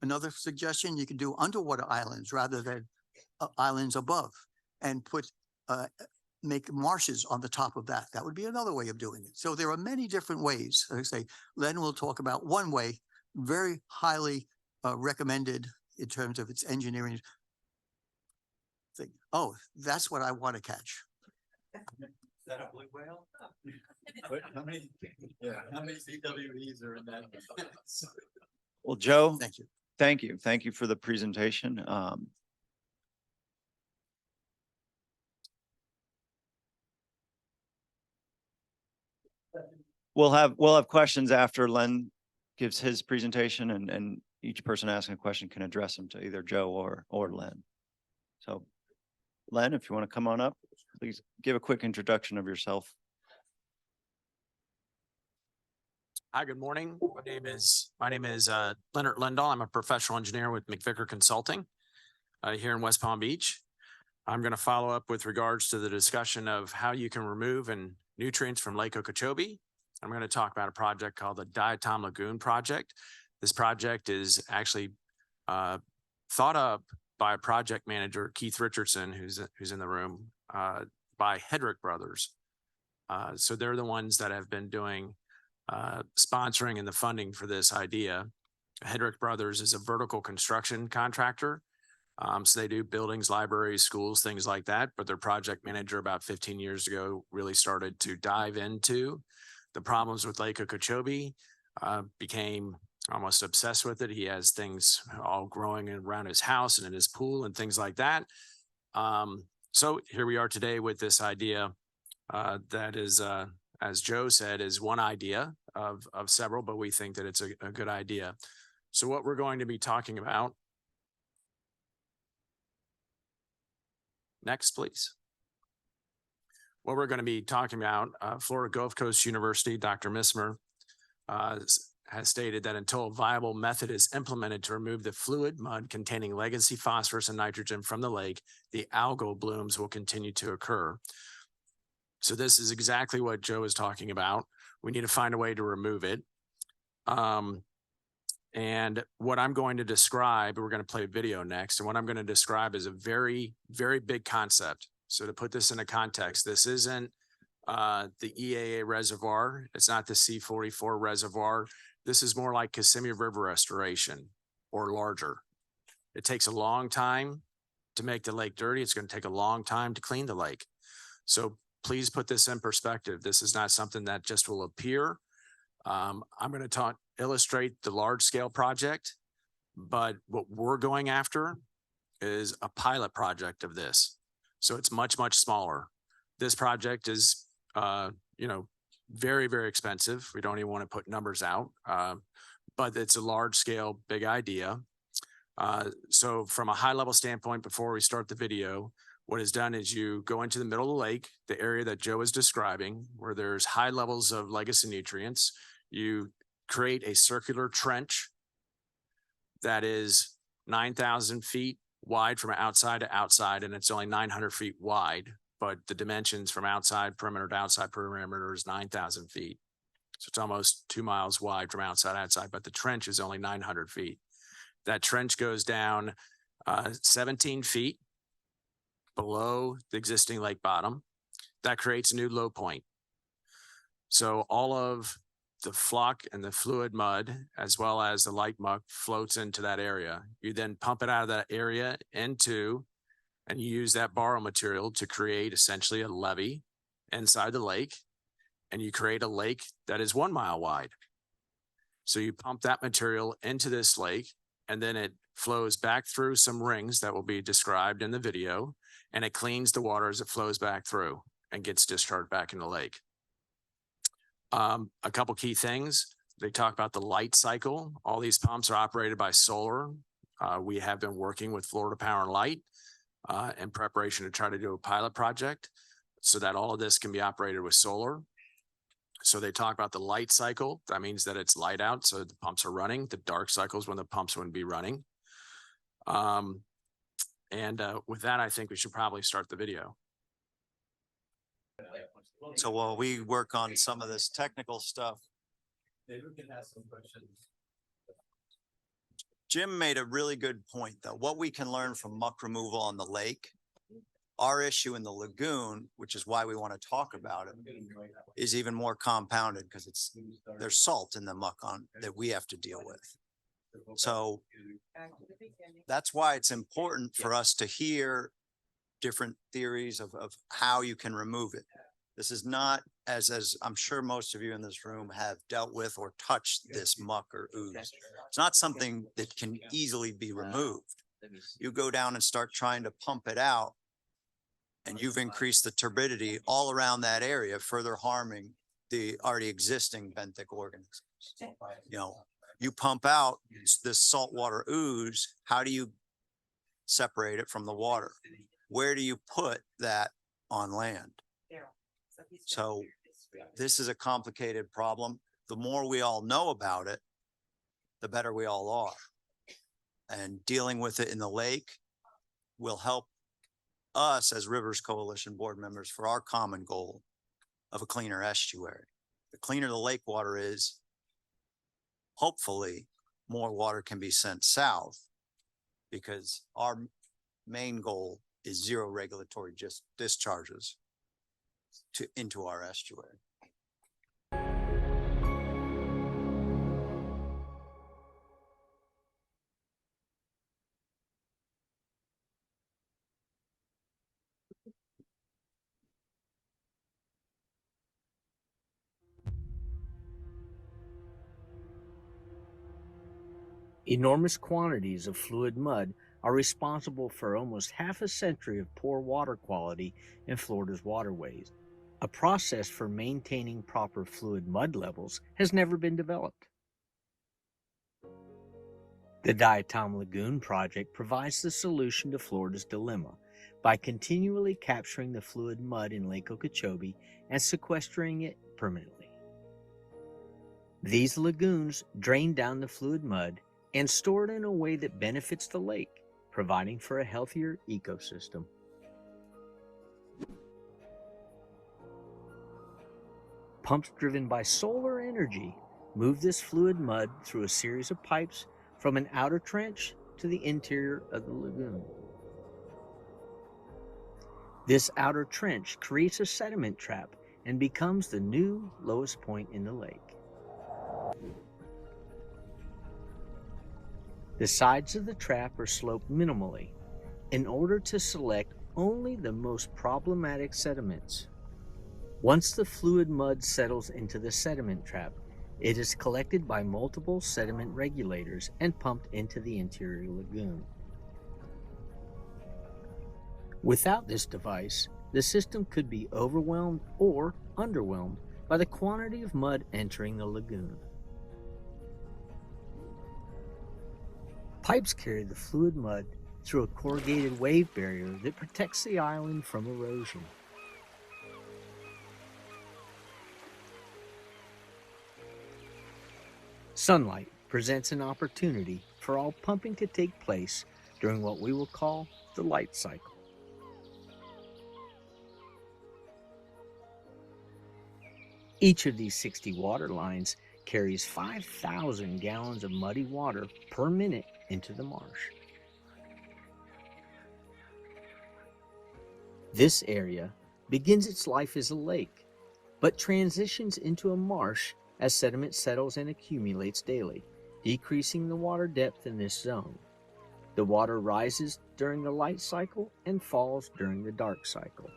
Another suggestion, you can do underwater islands rather than islands above, and make marshes on the top of that. That would be another way of doing it. So there are many different ways. Like I say, Len will talk about one way, very highly recommended in terms of its engineering thing. Oh, that's what I want to catch. Is that a blue whale? How many CWEs are in that? Well, Joe, Thank you. thank you. Thank you for the presentation. We'll have questions after Len gives his presentation, and each person asking a question can address them to either Joe or Len. So Len, if you want to come on up, please give a quick introduction of yourself. Hi, good morning. My name is Leonard Lindahl. I'm a professional engineer with McVicker Consulting here in West Palm Beach. I'm going to follow up with regards to the discussion of how you can remove nutrients from Lake Okeechobee. I'm going to talk about a project called the Diatom Lagoon Project. This project is actually thought up by a project manager, Keith Richardson, who's in the room, by Hedrick Brothers. So they're the ones that have been doing sponsoring and the funding for this idea. Hedrick Brothers is a vertical construction contractor. So they do buildings, libraries, schools, things like that. But their project manager about 15 years ago really started to dive into the problems with Lake Okeechobee, became almost obsessed with it. He has things all growing around his house and in his pool and things like that. So here we are today with this idea that is, as Joe said, is one idea of several, but we think that it's a good idea. So what we're going to be talking about. Next, please. What we're going to be talking about, Florida Gulf Coast University, Dr. Mismer has stated that until a viable method is implemented to remove the fluid mud containing legacy phosphorus and nitrogen from the lake, the algal blooms will continue to occur. So this is exactly what Joe is talking about. We need to find a way to remove it. And what I'm going to describe, we're going to play a video next, and what I'm going to describe is a very, very big concept. So to put this into context, this isn't the EAA reservoir. It's not the C44 reservoir. This is more like Kissimmee River restoration or larger. It takes a long time to make the lake dirty. It's going to take a long time to clean the lake. So please put this in perspective. This is not something that just will appear. I'm going to illustrate the large scale project, but what we're going after is a pilot project of this. So it's much, much smaller. This project is you know, very, very expensive. We don't even want to put numbers out. But it's a large scale, big idea. So from a high level standpoint, before we start the video, what is done is you go into the middle of the lake, the area that Joe is describing, where there's high levels of legacy nutrients. You create a circular trench that is 9,000 feet wide from outside to outside, and it's only 900 feet wide, but the dimensions from outside perimeter to outside perimeter is 9,000 feet. So it's almost 2 miles wide from outside to outside, but the trench is only 900 feet. That trench goes down 17 feet below the existing lake bottom. That creates a new low point. So all of the flock and the fluid mud, as well as the light muck, floats into that area. You then pump it out of that area into, and you use that borrow material to create essentially a levee inside the lake. And you create a lake that is 1 mile wide. So you pump that material into this lake, and then it flows back through some rings that will be described in the video, and it cleans the water as it flows back through and gets discharged back in the lake. A couple key things. They talk about the light cycle. All these pumps are operated by solar. We have been working with Florida Power and Light in preparation to try to do a pilot project so that all of this can be operated with solar. So they talk about the light cycle. That means that it's light out, so the pumps are running. The dark cycles when the pumps wouldn't be running. With that, I think we should probably start the video. So while we work on some of this technical stuff, Maybe we can ask some questions. Jim made a really good point, though. What we can learn from muck removal on the lake, our issue in the lagoon, which is why we want to talk about it, is even more compounded because there's salt in the muck that we have to deal with. So that's why it's important for us to hear different theories of how you can remove it. This is not, as I'm sure most of you in this room have dealt with or touched this muck or ooze. It's not something that can easily be removed. You go down and start trying to pump it out, and you've increased the turbidity all around that area, further harming the already existing benthic organisms. You know, you pump out this saltwater ooze, how do you separate it from the water? Where do you put that on land? So this is a complicated problem. The more we all know about it, the better we all are. And dealing with it in the lake will help us as Rivers Coalition board members for our common goal of a cleaner estuary. The cleaner the lake water is, hopefully more water can be sent south, because our main goal is zero regulatory discharges into our estuary. Enormous quantities of fluid mud are responsible for almost half a century of poor water quality in Florida's waterways. A process for maintaining proper fluid mud levels has never been developed. The Diatom Lagoon project provides the solution to Florida's dilemma by continually capturing the fluid mud in Lake Okeechobee and sequestering it permanently. These lagoons drain down the fluid mud and store it in a way that benefits the lake, providing for a healthier ecosystem. Pumps driven by solar energy move this fluid mud through a series of pipes from an outer trench to the interior of the lagoon. This outer trench creates a sediment trap and becomes the new lowest point in the lake. The sides of the trap are sloped minimally in order to select only the most problematic sediments. Once the fluid mud settles into the sediment trap, it is collected by multiple sediment regulators and pumped into the interior lagoon. Without this device, the system could be overwhelmed or underwhelmed by the quantity of mud entering the lagoon. Pipes carry the fluid mud through a corrugated wave barrier that protects the island from erosion. Sunlight presents an opportunity for all pumping to take place during what we will call the light cycle. Each of these 60 water lines carries 5,000 gallons of muddy water per minute into the marsh. This area begins its life as a lake, but transitions into a marsh as sediment settles and accumulates daily, decreasing the water depth in this zone. The water rises during the light cycle and falls during the dark cycle.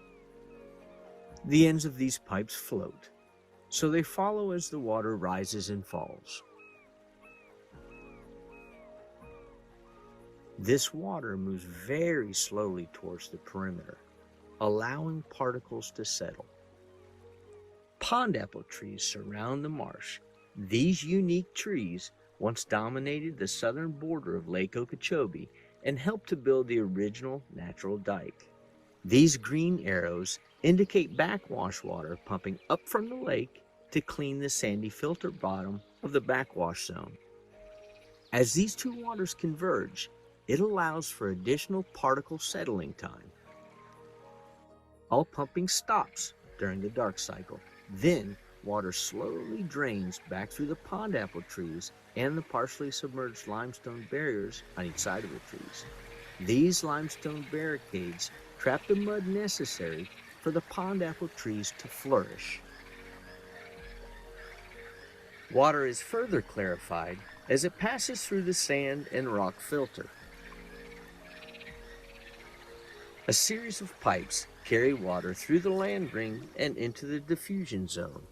The ends of these pipes float, so they follow as the water rises and falls. This water moves very slowly towards the perimeter, allowing particles to settle. Pond apple trees surround the marsh. These unique trees once dominated the southern border of Lake Okeechobee and helped to build the original natural dike. These green arrows indicate backwash water pumping up from the lake to clean the sandy filter bottom of the backwash zone. As these two waters converge, it allows for additional particle settling time. All pumping stops during the dark cycle. Then, water slowly drains back through the pond apple trees and the partially submerged limestone barriers on each side of the trees. These limestone barricades trap the mud necessary for the pond apple trees to flourish. Water is further clarified as it passes through the sand and rock filter. A series of pipes carry water through the land ring and into the diffusion zone.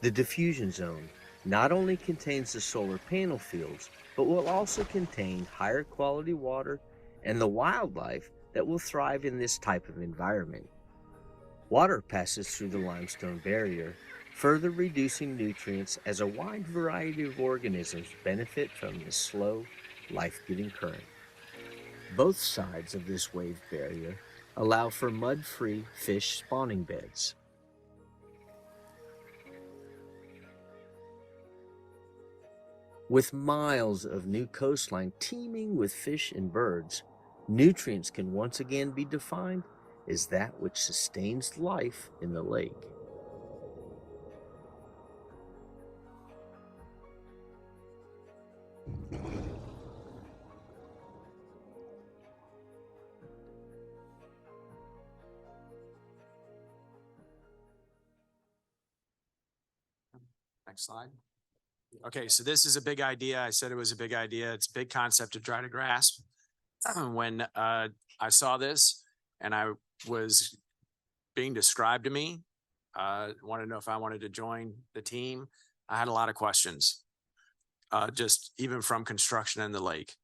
The diffusion zone not only contains the solar panel fields, but will also contain higher quality water and the wildlife that will thrive in this type of environment. Water passes through the limestone barrier, further reducing nutrients as a wide variety of organisms benefit from this slow, life-giving current. Both sides of this wave barrier allow for mud-free fish spawning beds. With miles of new coastline teeming with fish and birds, nutrients can once again be defined as that which sustains life in the lake. Next slide. Okay, so this is a big idea. I said it was a big idea. It's a big concept to try to grasp. When I saw this and I was being described to me, wanted to know if I wanted to join the team. I had a lot of questions, just even from construction in the lake.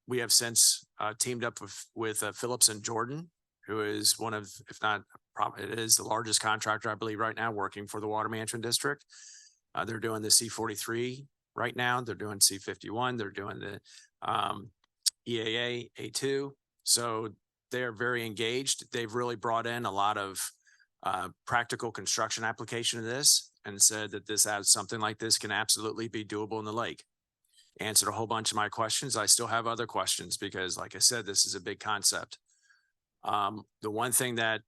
We have since teamed up with Phillips and Jordan, who is one of, if not, probably it is the largest contractor, I believe, right now working for the Water Management District. They're doing the C-43 right now. They're doing C-51. They're doing the EAA A2. So they're very engaged. They've really brought in a lot of practical construction application of this and said that this as something like this can absolutely be doable in the lake. Answered a whole bunch of my questions. I still have other questions because, like I said, this is a big concept. The one thing that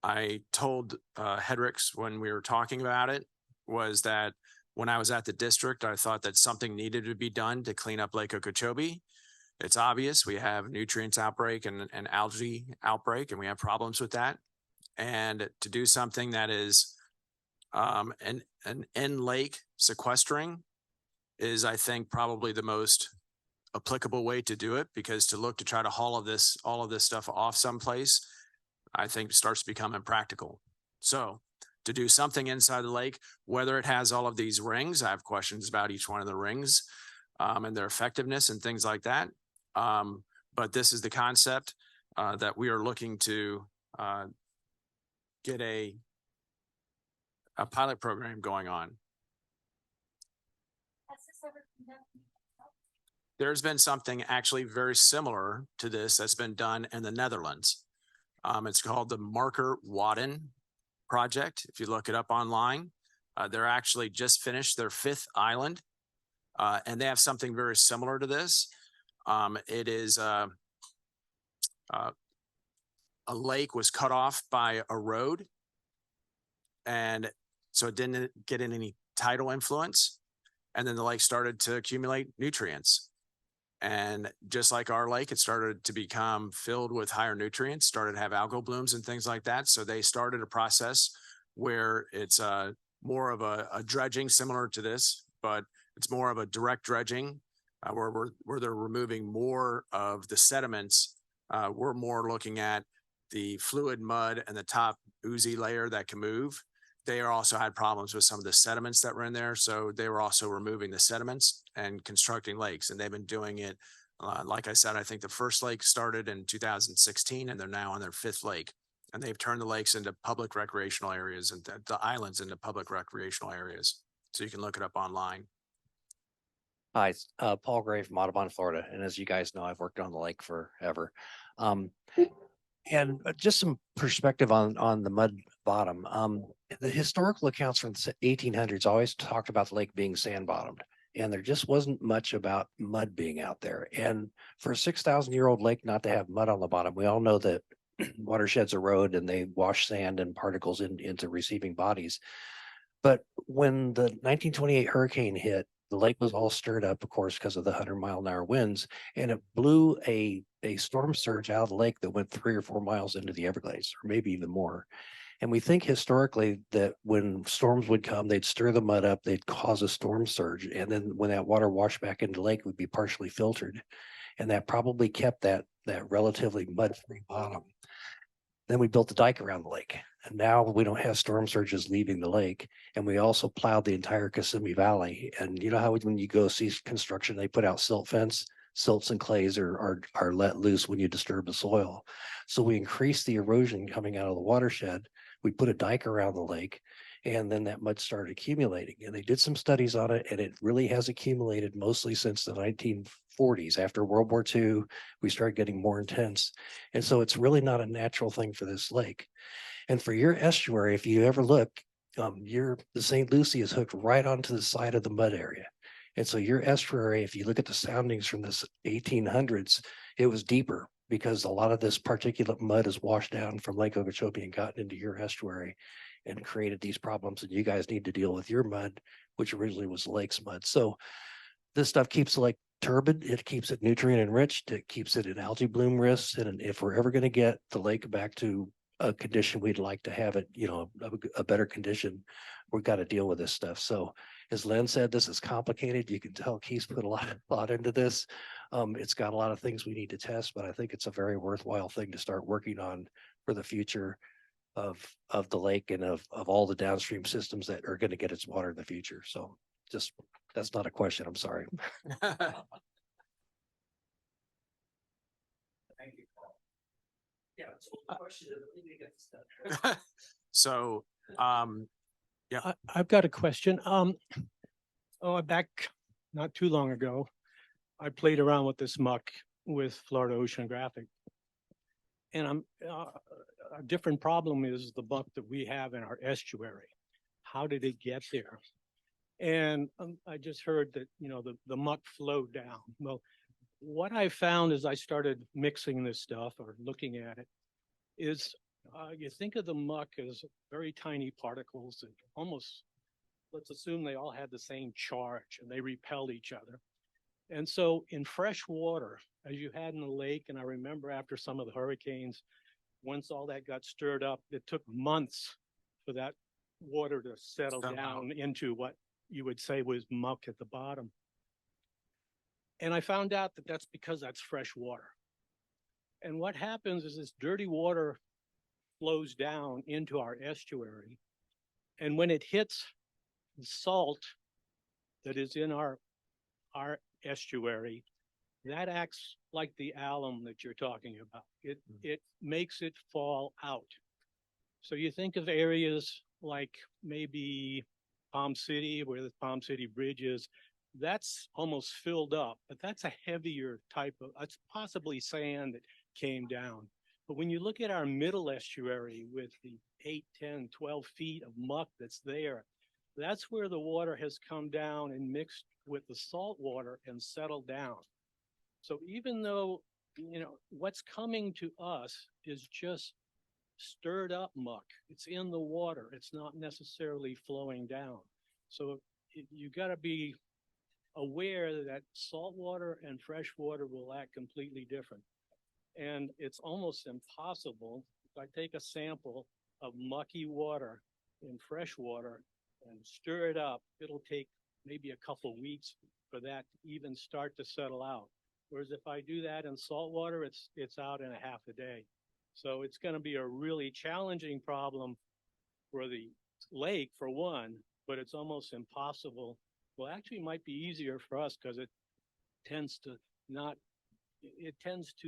I told Hedricks when we were talking about it was that when I was at the district, I thought that something needed to be done to clean up Lake Okeechobee. It's obvious we have nutrients outbreak and algae outbreak, and we have problems with that. And to do something that is an in-lake sequestering is, I think, probably the most applicable way to do it, because to look to try to haul all of this stuff off someplace, I think starts to become impractical. So to do something inside the lake, whether it has all of these rings, I have questions about each one of the rings and their effectiveness and things like that. But this is the concept. that we are looking to get a pilot program going on. Has this ever been done? There's been something actually very similar to this that's been done in the Netherlands. It's called the Marker Wadden project. If you look it up online, they're actually just finished their 5th island, and they have something very similar to this. It is a lake was cut off by a road, and so it didn't get any tidal influence, and then the lake started to accumulate nutrients. And just like our lake, it started to become filled with higher nutrients, started to have algal blooms and things like that. So they started a process where it's more of a dredging similar to this, but it's more of a direct dredging where they're removing more of the sediments. We're more looking at the fluid mud and the top oozy layer that can move. They also had problems with some of the sediments that were in there. So they were also removing the sediments and constructing lakes. And they've been doing it. Like I said, I think the first lake started in 2016 and they're now on their 5th lake. And they've turned the lakes into public recreational areas and the islands into public recreational areas. So you can look it up online. Hi, it's Paul Gray from Audubon, Florida. And as you guys know, I've worked on the lake forever. And just some perspective on the mud bottom. The historical accounts from the 1800s always talked about the lake being sand bottomed, and there just wasn't much about mud being out there. And for a 6,000-year-old lake not to have mud on the bottom, we all know that watersheds erode and they wash sand and particles into receiving bodies. But when the 1928 hurricane hit, the lake was all stirred up, of course, because of the 100-mile-an-hour winds, and it blew a storm surge out of the lake that went 3 or 4 miles into the Everglades, or maybe even more. And we think historically that when storms would come, they'd stir the mud up, they'd cause a storm surge, and then when that water washed back into the lake, it would be partially filtered, and that probably kept that relatively mud-free bottom. Then we built the dike around the lake, and now we don't have storm surges leaving the lake. And we also plowed the entire Kissimmee Valley. And you know how when you go see construction, they put out silt fence, silts and clays are let loose when you disturb the soil. So we increased the erosion coming out of the watershed. We put a dike around the lake, and then that mud started accumulating. And they did some studies on it, and it really has accumulated mostly since the 1940s. After World War II, we started getting more intense. And so it's really not a natural thing for this lake. And for your estuary, if you ever look, the St. Lucie is hooked right onto the side of the mud area. And so your estuary, if you look at the soundings from the 1800s, it was deeper because a lot of this particulate mud is washed down from Lake Okeechobee and gotten into your estuary and created these problems. And you guys need to deal with your mud, which originally was the lake's mud. So this stuff keeps the lake turbid, it keeps it nutrient enriched, it keeps it in algae bloom risks. And if we're ever going to get the lake back to a condition we'd like to have it, a better condition, we've got to deal with this stuff. So as Len said, this is complicated. You can tell Keith's put a lot of thought into this. It's got a lot of things we need to test, but I think it's a very worthwhile thing to start working on for the future of the lake and of all the downstream systems that are going to get its water in the future. So just, that's not a question. I'm sorry. Thank you, Paul. Yeah, so the question is, when do you get stuff? So, yeah. I've got a question. Back not too long ago, I played around with this muck with Florida Oceanographic. And a different problem is the muck that we have in our estuary. How did it get there? And I just heard that, the muck flowed down. Well, what I found as I started mixing this stuff or looking at it is you think of the muck as very tiny particles that almost, let's assume they all had the same charge and they repelled each other. And so in fresh water, as you had in the lake, and I remember after some of the hurricanes, once all that got stirred up, it took months for that water to settle down into what you would say was muck at the bottom. And I found out that that's because that's fresh water. And what happens is this dirty water flows down into our estuary. And when it hits the salt that is in our estuary, that acts like the alum that you're talking about. It makes it fall out. So you think of areas like maybe Palm City, where the Palm City Bridge is, that's almost filled up, but that's a heavier type of, it's possibly sand that came down. But when you look at our middle estuary with the 8, 10, 12 feet of muck that's there, that's where the water has come down and mixed with the salt water and settled down. So even though, what's coming to us is just stirred up muck, it's in the water, it's not necessarily flowing down. So you got to be aware that salt water and fresh water will act completely different. And it's almost impossible, if I take a sample of mucky water in fresh water and stir it up, it'll take maybe a couple weeks for that to even start to settle out. Whereas if I do that in salt water, it's out in a half a day. So it's going to be a really challenging problem for the lake for one, but it's almost impossible. Well, actually it might be easier for us because it tends to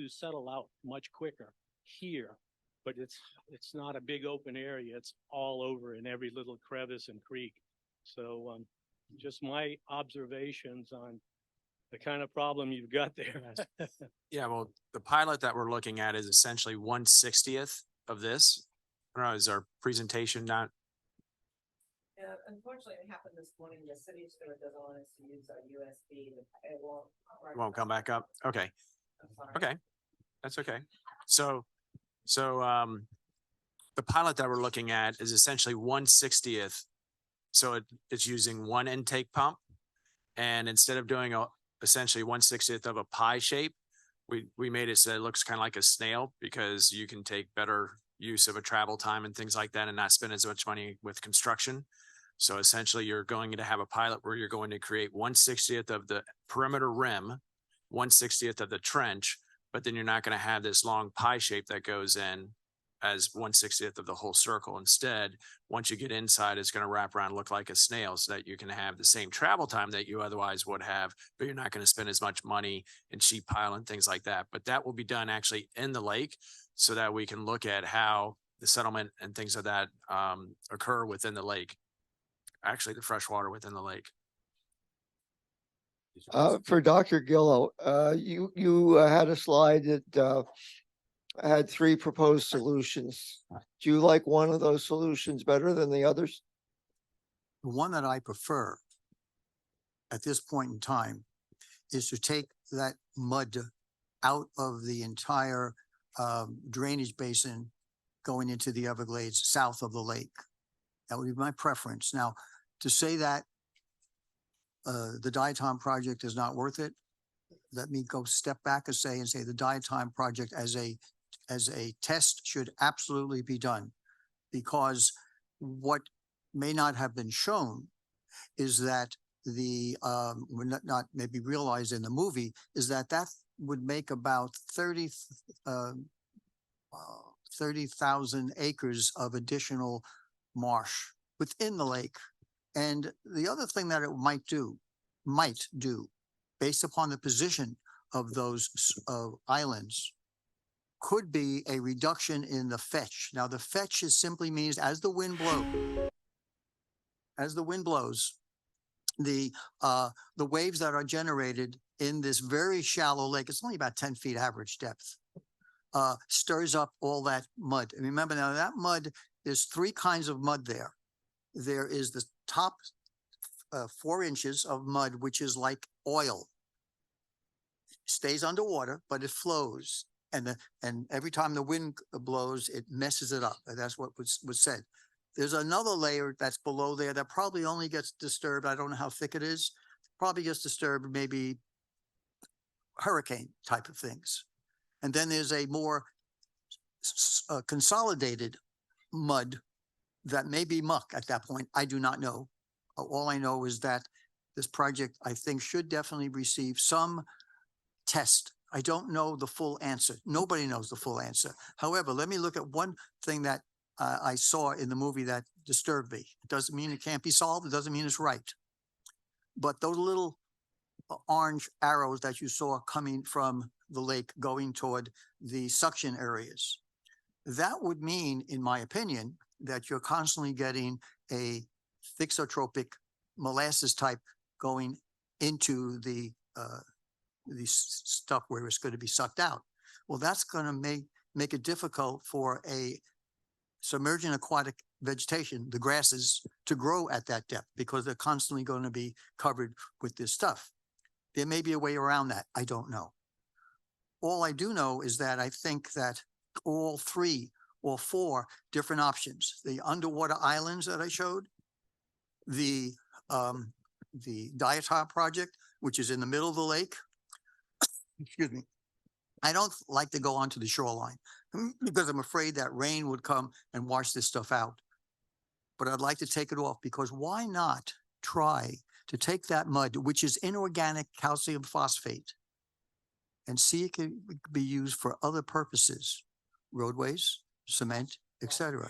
settle out much quicker here, but it's not a big open area. It's all over in every little crevice and creek. So just my observations on the kind of problem you've got there. Yeah, well, the pilot that we're looking at is essentially 1/60th of this. I don't know, is our presentation not? Yeah, unfortunately, it happened this morning. The city steward doesn't want us to use our USB. It won't Come back up? Okay, I'm sorry. okay, that's okay. So the pilot that we're looking at is essentially 1/60th. So it's using one intake pump. And instead of doing essentially 1/60th of a pie shape, we made it so it looks kind of like a snail, because you can take better use of a travel time and things like that and not spend as much money with construction. So essentially you're going to have a pilot where you're going to create 1/60th of the perimeter rim, 1/60th of the trench, but then you're not going to have this long pie shape that goes in as 1/60th of the whole circle. Instead, once you get inside, it's going to wrap around and look like a snail, so that you can have the same travel time that you otherwise would have, but you're not going to spend as much money in sheet pile and things like that. But that will be done actually in the lake, so that we can look at how the settlement and things of that occur within the lake. Actually, the fresh water within the lake. For Dr. Gillo, you had a slide that had 3 proposed solutions. Do you like one of those solutions better than the others? The one that I prefer at this point in time is to take that mud out of the entire drainage basin going into the Everglades south of the lake. That would be my preference. Now, to say that the Diatom project is not worth it, let me go step back and say the Diatom project as a test should absolutely be done, because what may not have been shown is that the not maybe realized in the movie is that would make about 30,000 acres of additional marsh within the lake. And the other thing that it might do, based upon the position of those islands, could be a reduction in the fetch. Now, the fetch simply means as the wind blows, the waves that are generated in this very shallow lake, it's only about 10 feet average depth, stirs up all that mud. And remember now, that mud, there's 3 kinds of mud there. There is the top 4 inches of mud, which is like oil. Stays underwater, but it flows. And every time the wind blows, it messes it up. And that's what was said. There's another layer that's below there that probably only gets disturbed. I don't know how thick it is. Probably gets disturbed, maybe hurricane type of things. And then there's a more consolidated mud that may be muck at that point. I do not know. All I know is that this project, I think, should definitely receive some test. I don't know the full answer. Nobody knows the full answer. However, let me look at one thing that I saw in the movie that disturbed me. It doesn't mean it can't be solved. It doesn't mean it's right. But those little orange arrows that you saw coming from the lake going toward the suction areas. That would mean, in my opinion, that you're constantly getting a thixotropic molasses type going into the stuff where it's going to be sucked out. Well, that's going to make it difficult for a submerging aquatic vegetation, the grasses, to grow at that depth because they're constantly going to be covered with this stuff. There may be a way around that. I don't know. All I do know is that I think that all three or four different options, the underwater islands that I showed, the diatom project, which is in the middle of the lake, excuse me, I don't like to go onto the shoreline because I'm afraid that rain would come and wash this stuff out. But I'd like to take it off because why not try to take that mud, which is inorganic calcium phosphate, and see it can be used for other purposes, roadways, cement, etc.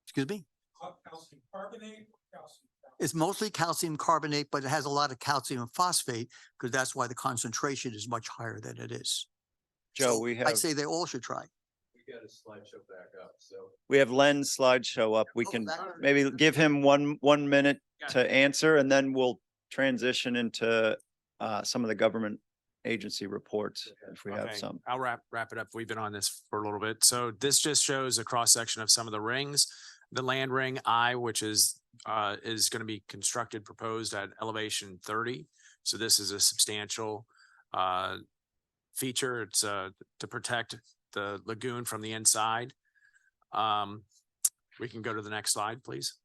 Excuse me? Calcium carbonate, calcium. It's mostly calcium carbonate, but it has a lot of calcium phosphate because that's why the concentration is much higher than it is. Joe, So we have. I'd say they all should try. We got a slideshow back up, so. We have Len's slideshow up. We Oh, can that- maybe give him one minute to answer and then we'll transition into some of the government agency reports if we have Okay, some. I'll wrap it up. We've been on this for a little bit. So this just shows a cross section of some of the rings. The land ring I, which is going to be constructed, proposed at elevation 30. So this is a substantial feature. It's to protect the lagoon from the inside. We can go to the next slide, please.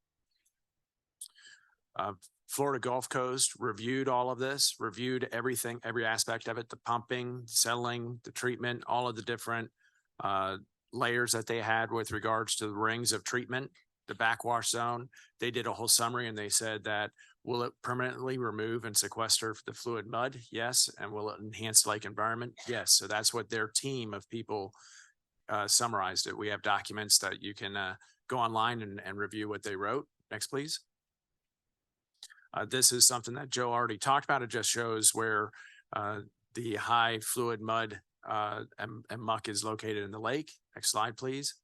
Florida Gulf Coast reviewed all of this, reviewed everything, every aspect of it, the pumping, settling, the treatment, all of the different layers that they had with regards to the rings of treatment, the backwash zone. They did a whole summary and they said that, will it permanently remove and sequester the fluid mud? Yes. And will it enhance lake environment? Yes. So that's what their team of people summarized it. We have documents that you can go online and review what they wrote. Next, please. This is something that Joe already talked about. It just shows where the high fluid mud and muck is located in the lake. Next slide, please.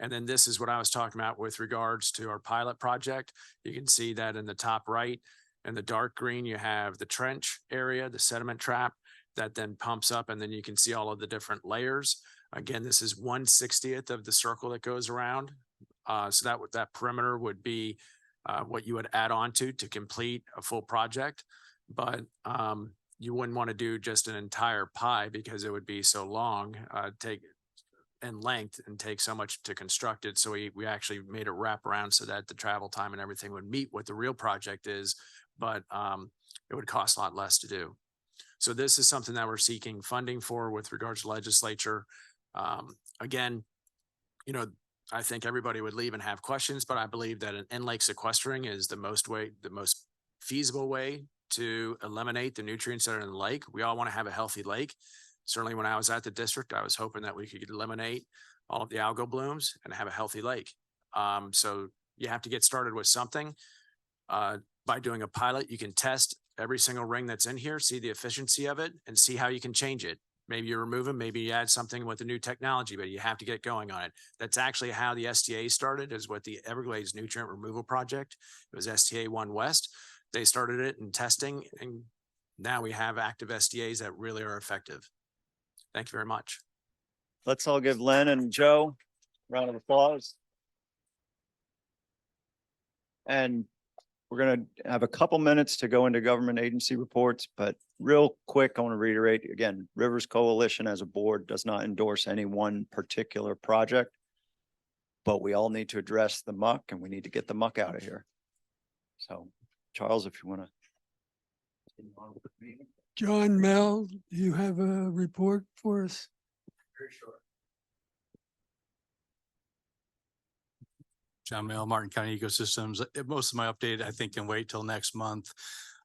And then this is what I was talking about with regards to our pilot project. You can see that in the top right, in the dark green, you have the trench area, the sediment trap that then pumps up, and then you can see all of the different layers. Again, this is 1/60th of the circle that goes around. So that perimeter would be what you would add on to complete a full project. But you wouldn't want to do just an entire pie because it would be so long, take in length and take so much to construct it. So we actually made it wrap around so that the travel time and everything would meet what the real project is, but it would cost a lot less to do. So this is something that we're seeking funding for with regards to legislature. Again, you know, I think everybody would leave and have questions, but I believe that an in-lake sequestering is the most feasible way to eliminate the nutrients that are in the lake. We all want to have a healthy lake. Certainly when I was at the district, I was hoping that we could eliminate all of the algal blooms and have a healthy lake. So you have to get started with something. By doing a pilot, you can test every single ring that's in here, see the efficiency of it, and see how you can change it. Maybe you remove them, maybe you add something with the new technology, but you have to get going on it. That's actually how the STA started, is with the Everglades Nutrient Removal Project. It was STA 1 West. They started it in testing, and now we have active STAs that really are effective. Thank you very much. Let's all give Len and Joe a round of applause. And we're going to have a couple minutes to go into government agency reports, but real quick, I want to reiterate again, Rivers Coalition as a board does not endorse any one particular project, but we all need to address the muck and we need to get the muck out of here. So Charles, if you want to. John, Mel, do you have a report for us? Very short. John Mail, Martin County Ecosystems. Most of my update, I think, can wait till next month.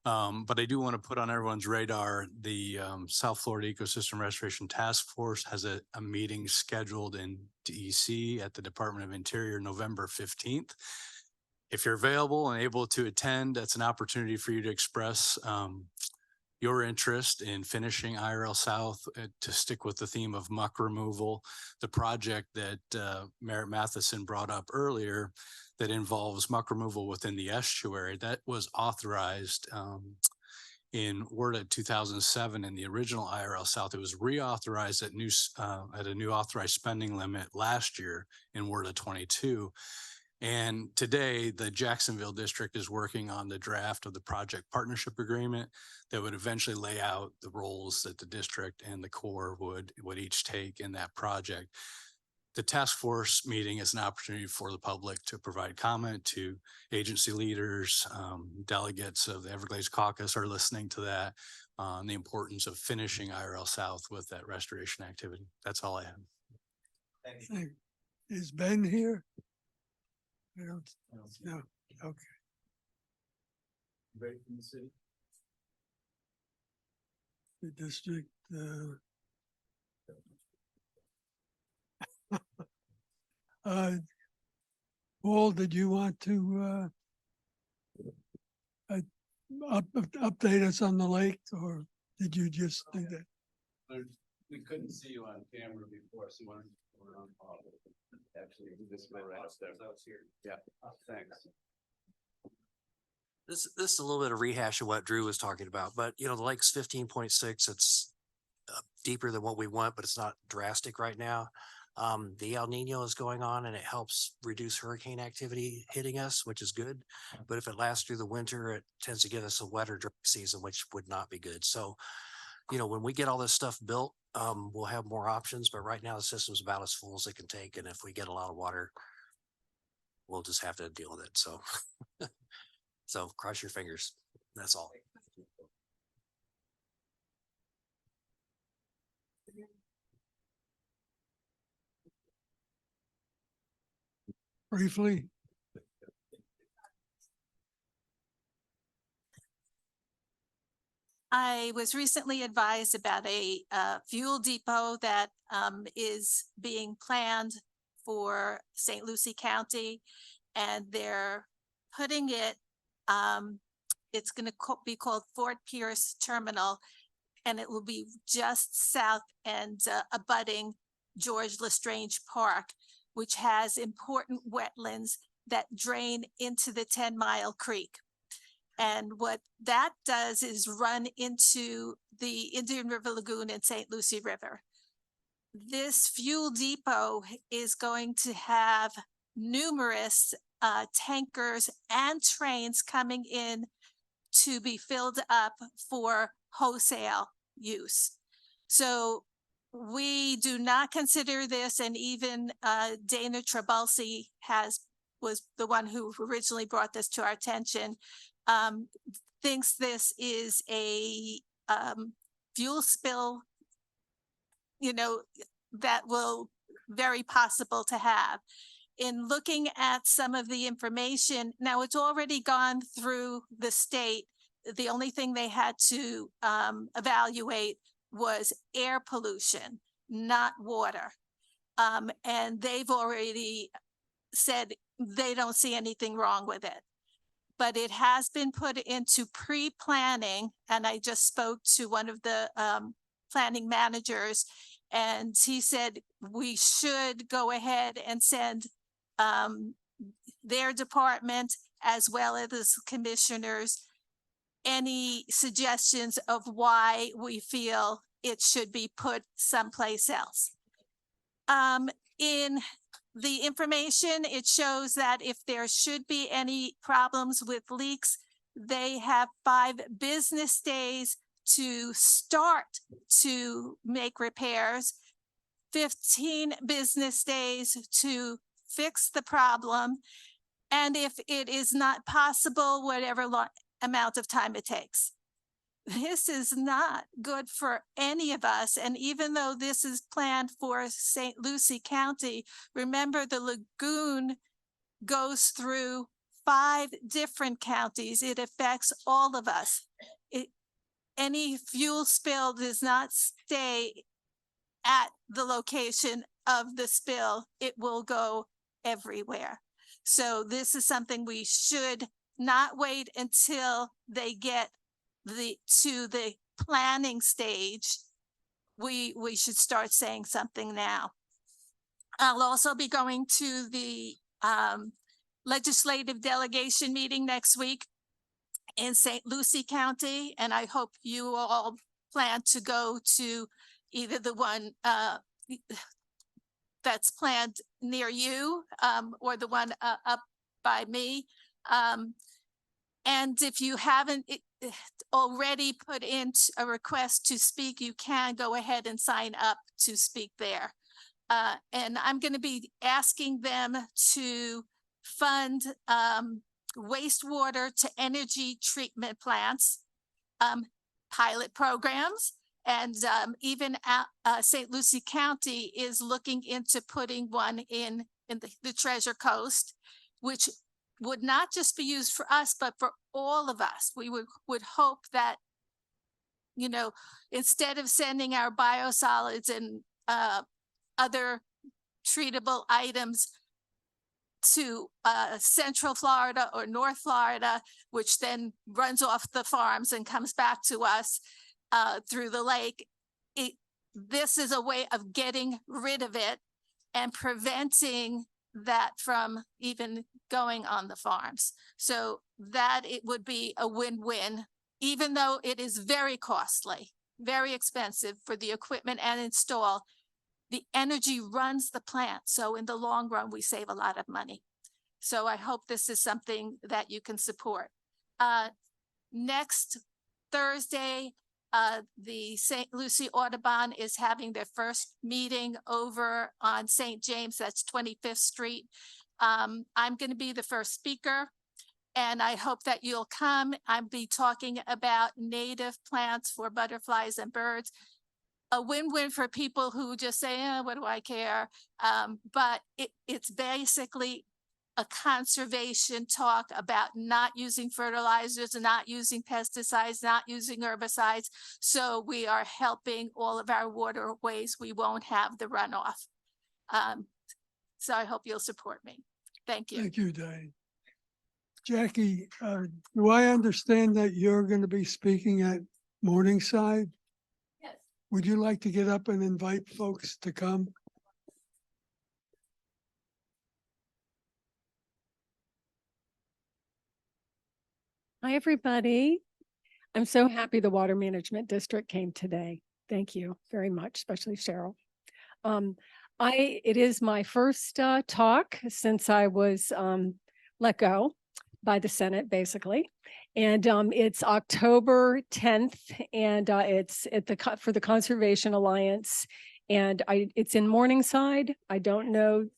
But I do want to put on everyone's radar, the South Florida Ecosystem Restoration Task Force has a meeting scheduled in DC at the Department of Interior, November 15th. If you're available and able to attend, that's an opportunity for you to express your interest in finishing IRL South, to stick with the theme of muck removal. The project that Mayor Matheson brought up earlier that involves muck removal within the estuary, that was authorized in WRDA 2007 in the original IRL South. It was reauthorized at a new authorized spending limit last year in WRDA 22. And today, the Jacksonville district is working on the draft of the project partnership agreement that would eventually lay out the roles that the district and the Corps would each take in that project. The task force meeting is an opportunity for the public to provide comment to agency leaders. Delegates of the Everglades Caucus are listening to that on the importance of finishing IRL South with that restoration activity. That's all I have. Is Ben here? I don't, no, okay. Ready from the city? The district, Paul, did you want to, update us on the lake, or did you just do that? We couldn't see you on camera before, so we're on. Actually, this way right up there. Yeah, thanks. This is a little bit of rehash of what Drew was talking about, but you know, the lake's 15.6. It's deeper than what we want, but it's not drastic right now. The El Nino is going on and it helps reduce hurricane activity hitting us, which is good. But if it lasts through the winter, it tends to give us a wetter dry season, which would not be good. So, you know, when we get all this stuff built, we'll have more options, but right now the system's about as full as it can take. And if we get a lot of water, we'll just have to deal with it. So, so cross your fingers. That's all. Briefly? I was recently advised about a fuel depot that is being planned for St. Lucie County, and they're putting it, it's going to be called Fort Pierce Terminal, and it will be just south and abutting George Lestrange Park, which has important wetlands that drain into the 10-Mile Creek. And what that does is run into the Indian River Lagoon and St. Lucie River. This fuel depot is going to have numerous tankers and trains coming in to be filled up for wholesale use. So we do not consider this, and even Dana Trabalsi was the one who originally brought this to our attention, thinks this is a fuel spill, you know, that will very possible to have. In looking at some of the information, now it's already gone through the state. The only thing they had to evaluate was air pollution, not water. And they've already said they don't see anything wrong with it. But it has been put into pre-planning, and I just spoke to one of the planning managers, and he said we should go ahead and send their department as well as commissioners any suggestions of why we feel it should be put someplace else. In the information, it shows that if there should be any problems with leaks, they have 5 business days to start to make repairs, 15 business days to fix the problem, and if it is not possible, whatever amount of time it takes. This is not good for any of us. And even though this is planned for St. Lucie County, remember the lagoon goes through 5 different counties. It affects all of us. Any fuel spill does not stay at the location of the spill. It will go everywhere. So this is something we should not wait until they get to the planning stage, we should start saying something now. I'll also be going to the legislative delegation meeting next week in St. Lucie County, and I hope you all plan to go to either the one that's planned near you or the one up by me. And if you haven't already put in a request to speak, you can go ahead and sign up to speak there. And I'm going to be asking them to fund wastewater to energy treatment plants, pilot programs, and even St. Lucie County is looking into putting one in the Treasure Coast, which would not just be used for us, but for all of us. We would hope that, you know, instead of sending our biosolids and other treatable items to Central Florida or North Florida, which then runs off the farms and comes back to us through the lake. This is a way of getting rid of it and preventing that from even going on the farms. So that it would be a win-win, even though it is very costly, very expensive for the equipment and install. The energy runs the plant. So in the long run, we save a lot of money. So I hope this is something that you can support. Next Thursday, the St. Lucie Audubon is having their first meeting over on St. James, that's 25th Street. I'm going to be the first speaker, and I hope that you'll come. I'll be talking about native plants for butterflies and birds. A win-win for people who just say, what do I care? But it's basically a conservation talk about not using fertilizers, not using pesticides, not using herbicides. So we are helping all of our waterways. We won't have the runoff. So I hope you'll support me. Thank you. Thank you, Diane. Jackie, do I understand that you're going to be speaking at Morningside? Yes. Would you like to get up and invite folks to come? Hi, everybody. I'm so happy the Water Management District came today. Thank you very much, especially Cheryl. It is my first talk since I was let go by the Senate, basically. And it's October 10th, and it's for the Conservation Alliance. And it's in Morningside. I don't know,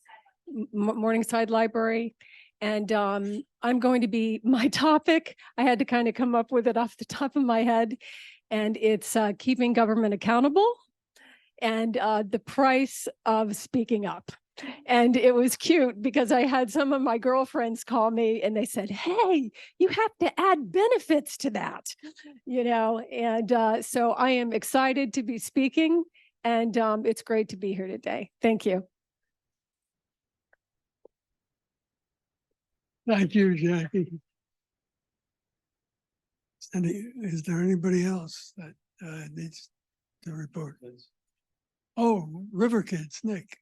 Morningside Library. And I'm going to be, my topic, I had to kind of come up with it off the top of my head. And it's keeping government accountable and the price of speaking up. And it was cute because I had some of my girlfriends call me and they said, hey, you have to add benefits to that, you know? And so I am excited to be speaking, and it's great to be here today. Thank you. Thank you, Jackie. Is there anybody else that needs to report? Oh, River Kids, Nick.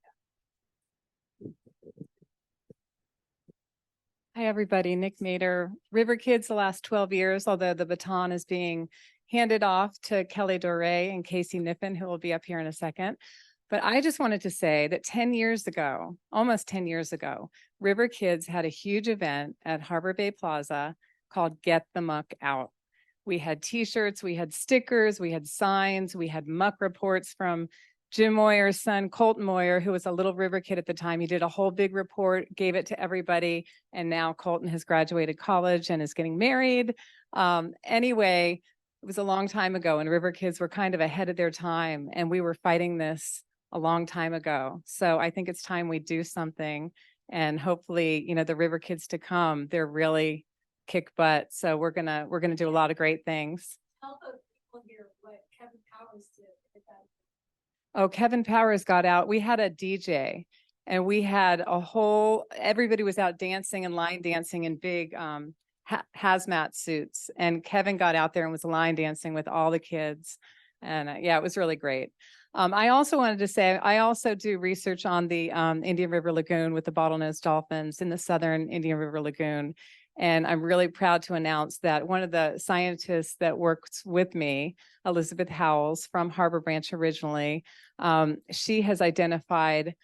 Hi, everybody. Nick Mader, River Kids the last 12 years, although the baton is being handed off to Kelly Doré and Casey Niffen, who will be up here in a second. But I just wanted to say that 10 years ago, almost 10 years ago, River Kids had a huge event at Harbor Bay Plaza called Get the Muck Out. We had t-shirts, we had stickers, we had signs, we had muck reports from Jim Moyer's son, Colton Moyer, who was a little river kid at the time. He did a whole big report, gave it to everybody. And now Colton has graduated college and is getting married. Anyway, it was a long time ago and River Kids were kind of ahead of their time, and we were fighting this a long time ago. So I think it's time we do something, and hopefully, you know, the River Kids to come, they're really kick butt. So we're gonna do a lot of great things. Tell the people here what Kevin Powers did. Oh, Kevin Powers got out. We had a DJ and we had everybody was out dancing and line dancing in big hazmat suits, and Kevin got out there and was line dancing with all the kids. And yeah, it was really great. I also wanted to say, I also do research on the Indian River Lagoon with the bottlenose dolphins in the southern Indian River Lagoon. And I'm really proud to announce that one of the scientists that works with me, Elizabeth Howells from Harbor Branch originally, she has identified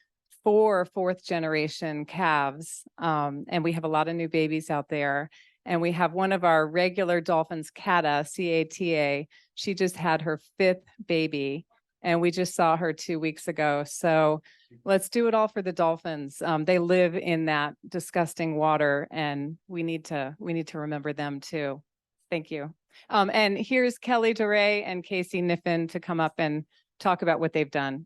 4 fourth generation calves. And we have a lot of new babies out there. And we have one of our regular dolphins, Cata, C-A-T-A. She just had her 5th baby, and we just saw her 2 weeks ago. So let's do it all for the dolphins. They live in that disgusting water, and we need to remember them too. Thank you. And here's Kelly DeRay and Casey Niffin to come up and talk about what they've done.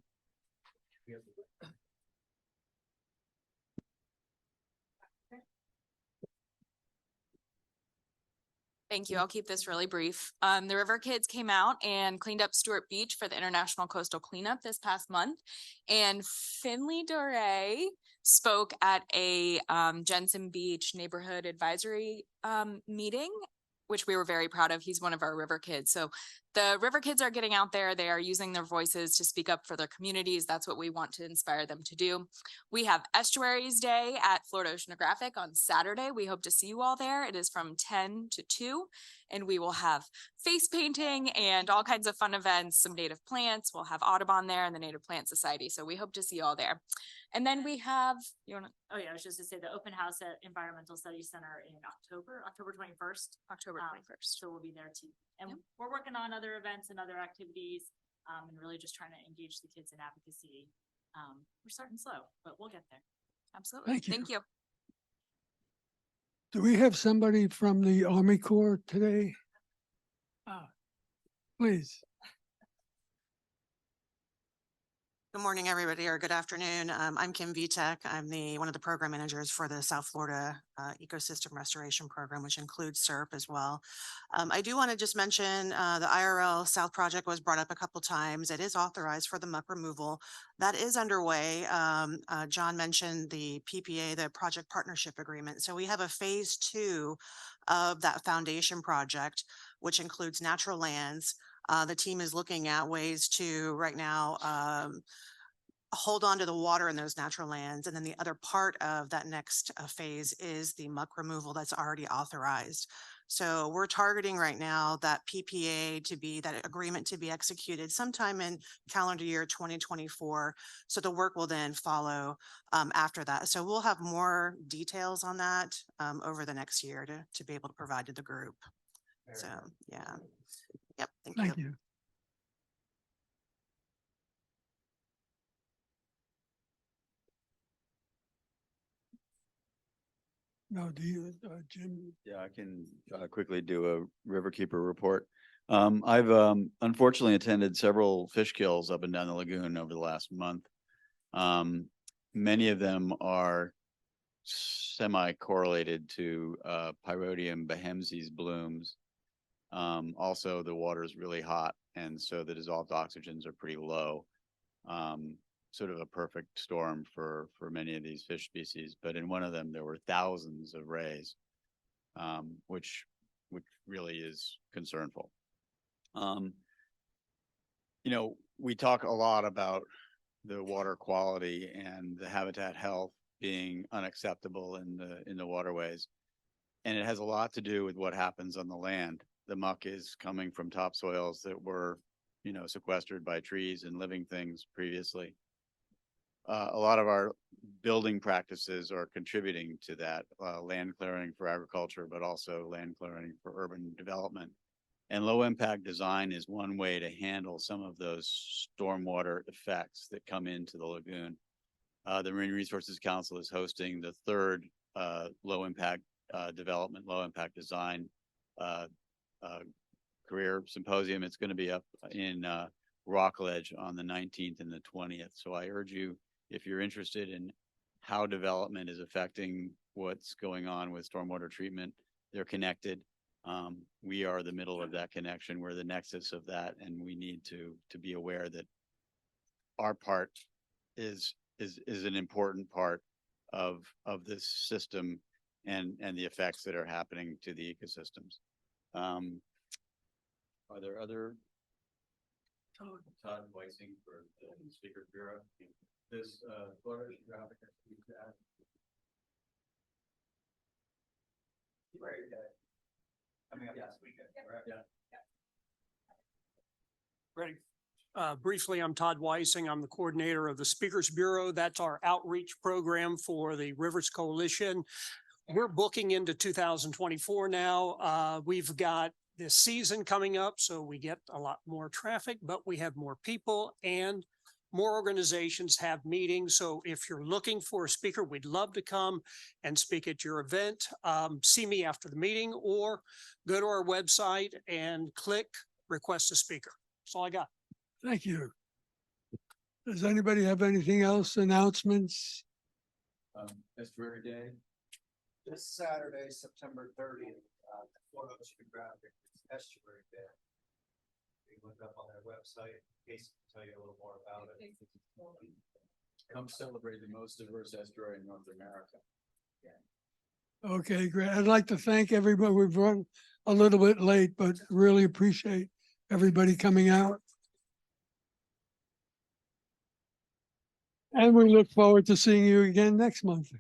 Thank you. I'll keep this really brief. The River Kids came out and cleaned up Stewart Beach for the International Coastal Cleanup this past month. And Finley Doré spoke at a Jensen Beach neighborhood advisory meeting, which we were very proud of. He's one of our River Kids. So the River Kids are getting out there. They are using their voices to speak up for their communities. That's what we want to inspire them to do. We have Estuaries Day at Florida Oceanographic on Saturday. We hope to see you all there. It is from 10 to 2, and we will have face painting and all kinds of fun events, some native plants. We'll have Audubon there and the Native Plant Society. So we hope to see you all there. And then we have, Oh yeah, I was just to say the open house at Environmental Studies Center in October 21st. October 21st. So we'll be there too. And we're working on other events and other activities, and really just trying to engage the kids in advocacy. We're starting slow, but we'll get there. Absolutely. Thank you. Thank you. Do we have somebody from the Army Corps today? Please. Good morning, everybody, or good afternoon. I'm Kim Vitek. I'm one of the program managers for the South Florida Ecosystem Restoration Program, which includes SERP as well. I do want to just mention the IRL South project was brought up a couple times. It is authorized for the muck removal. That is underway. John mentioned the PPA, the Project Partnership Agreement. So we have a phase 2 of that foundation project, which includes natural lands. The team is looking at ways to right now hold on to the water in those natural lands. And then the other part of that next phase is the muck removal that's already authorized. So we're targeting right now that PPA to be, that agreement to be executed sometime in calendar year 2024. So the work will then follow after that. So we'll have more details on that over the next year to be able to provide to the group. So, yeah. Yep. Thank you. No, do you, Jim? Yeah, I can quickly do a Riverkeeper report. I've unfortunately attended several fish kills up and down the lagoon over the last month. Many of them are semi-correlated to Pyrodium behemses blooms. Also, the water is really hot, and so the dissolved oxygens are pretty low. Sort of a perfect storm for many of these fish species. But in one of them, there were thousands of rays, which really is concernful. You know, we talk a lot about the water quality and the habitat health being unacceptable in the waterways, and it has a lot to do with what happens on the land. The muck is coming from topsoils that were, you know, sequestered by trees and living things previously. A lot of our building practices are contributing to that, land clearing for agriculture, but also land clearing for urban development. And low impact design is one way to handle some of those stormwater effects that come into the lagoon. The Marine Resources Council is hosting the 3rd low impact development, low impact design career symposium. It's going to be up in Rockledge on the 19th and the 20th. So I urge you, if you're interested in how development is affecting what's going on with stormwater treatment, they're connected. We are the middle of that connection. We're the nexus of that, and we need to be aware that our part is an important part of this system and the effects that are happening to the ecosystems. Are there other? Todd Weissing for the Speaker Bureau. This, Florida graphic. Coming up this weekend, correct? Yeah. Ready. Briefly, I'm Todd Weissing. I'm the coordinator of the Speakers Bureau. That's our outreach program for the Rivers Coalition. We're booking into 2024 now. We've got this season coming up, so we get a lot more traffic, but we have more people and more organizations have meetings. So if you're looking for a speaker, we'd love to come and speak at your event. See me after the meeting or go to our website and click request a speaker. That's all I got. Thank you. Does anybody have anything else? Announcements? Estuary Day. This Saturday, September 30th, Florida Oceanographic Estuary Day. You can look it up on their website. Casey can tell you a little more about it. Come celebrate the most diverse estuary in North America. Okay, great. I'd like to thank everybody. We've run a little bit late, but really appreciate everybody coming out. And we look forward to seeing you again next month.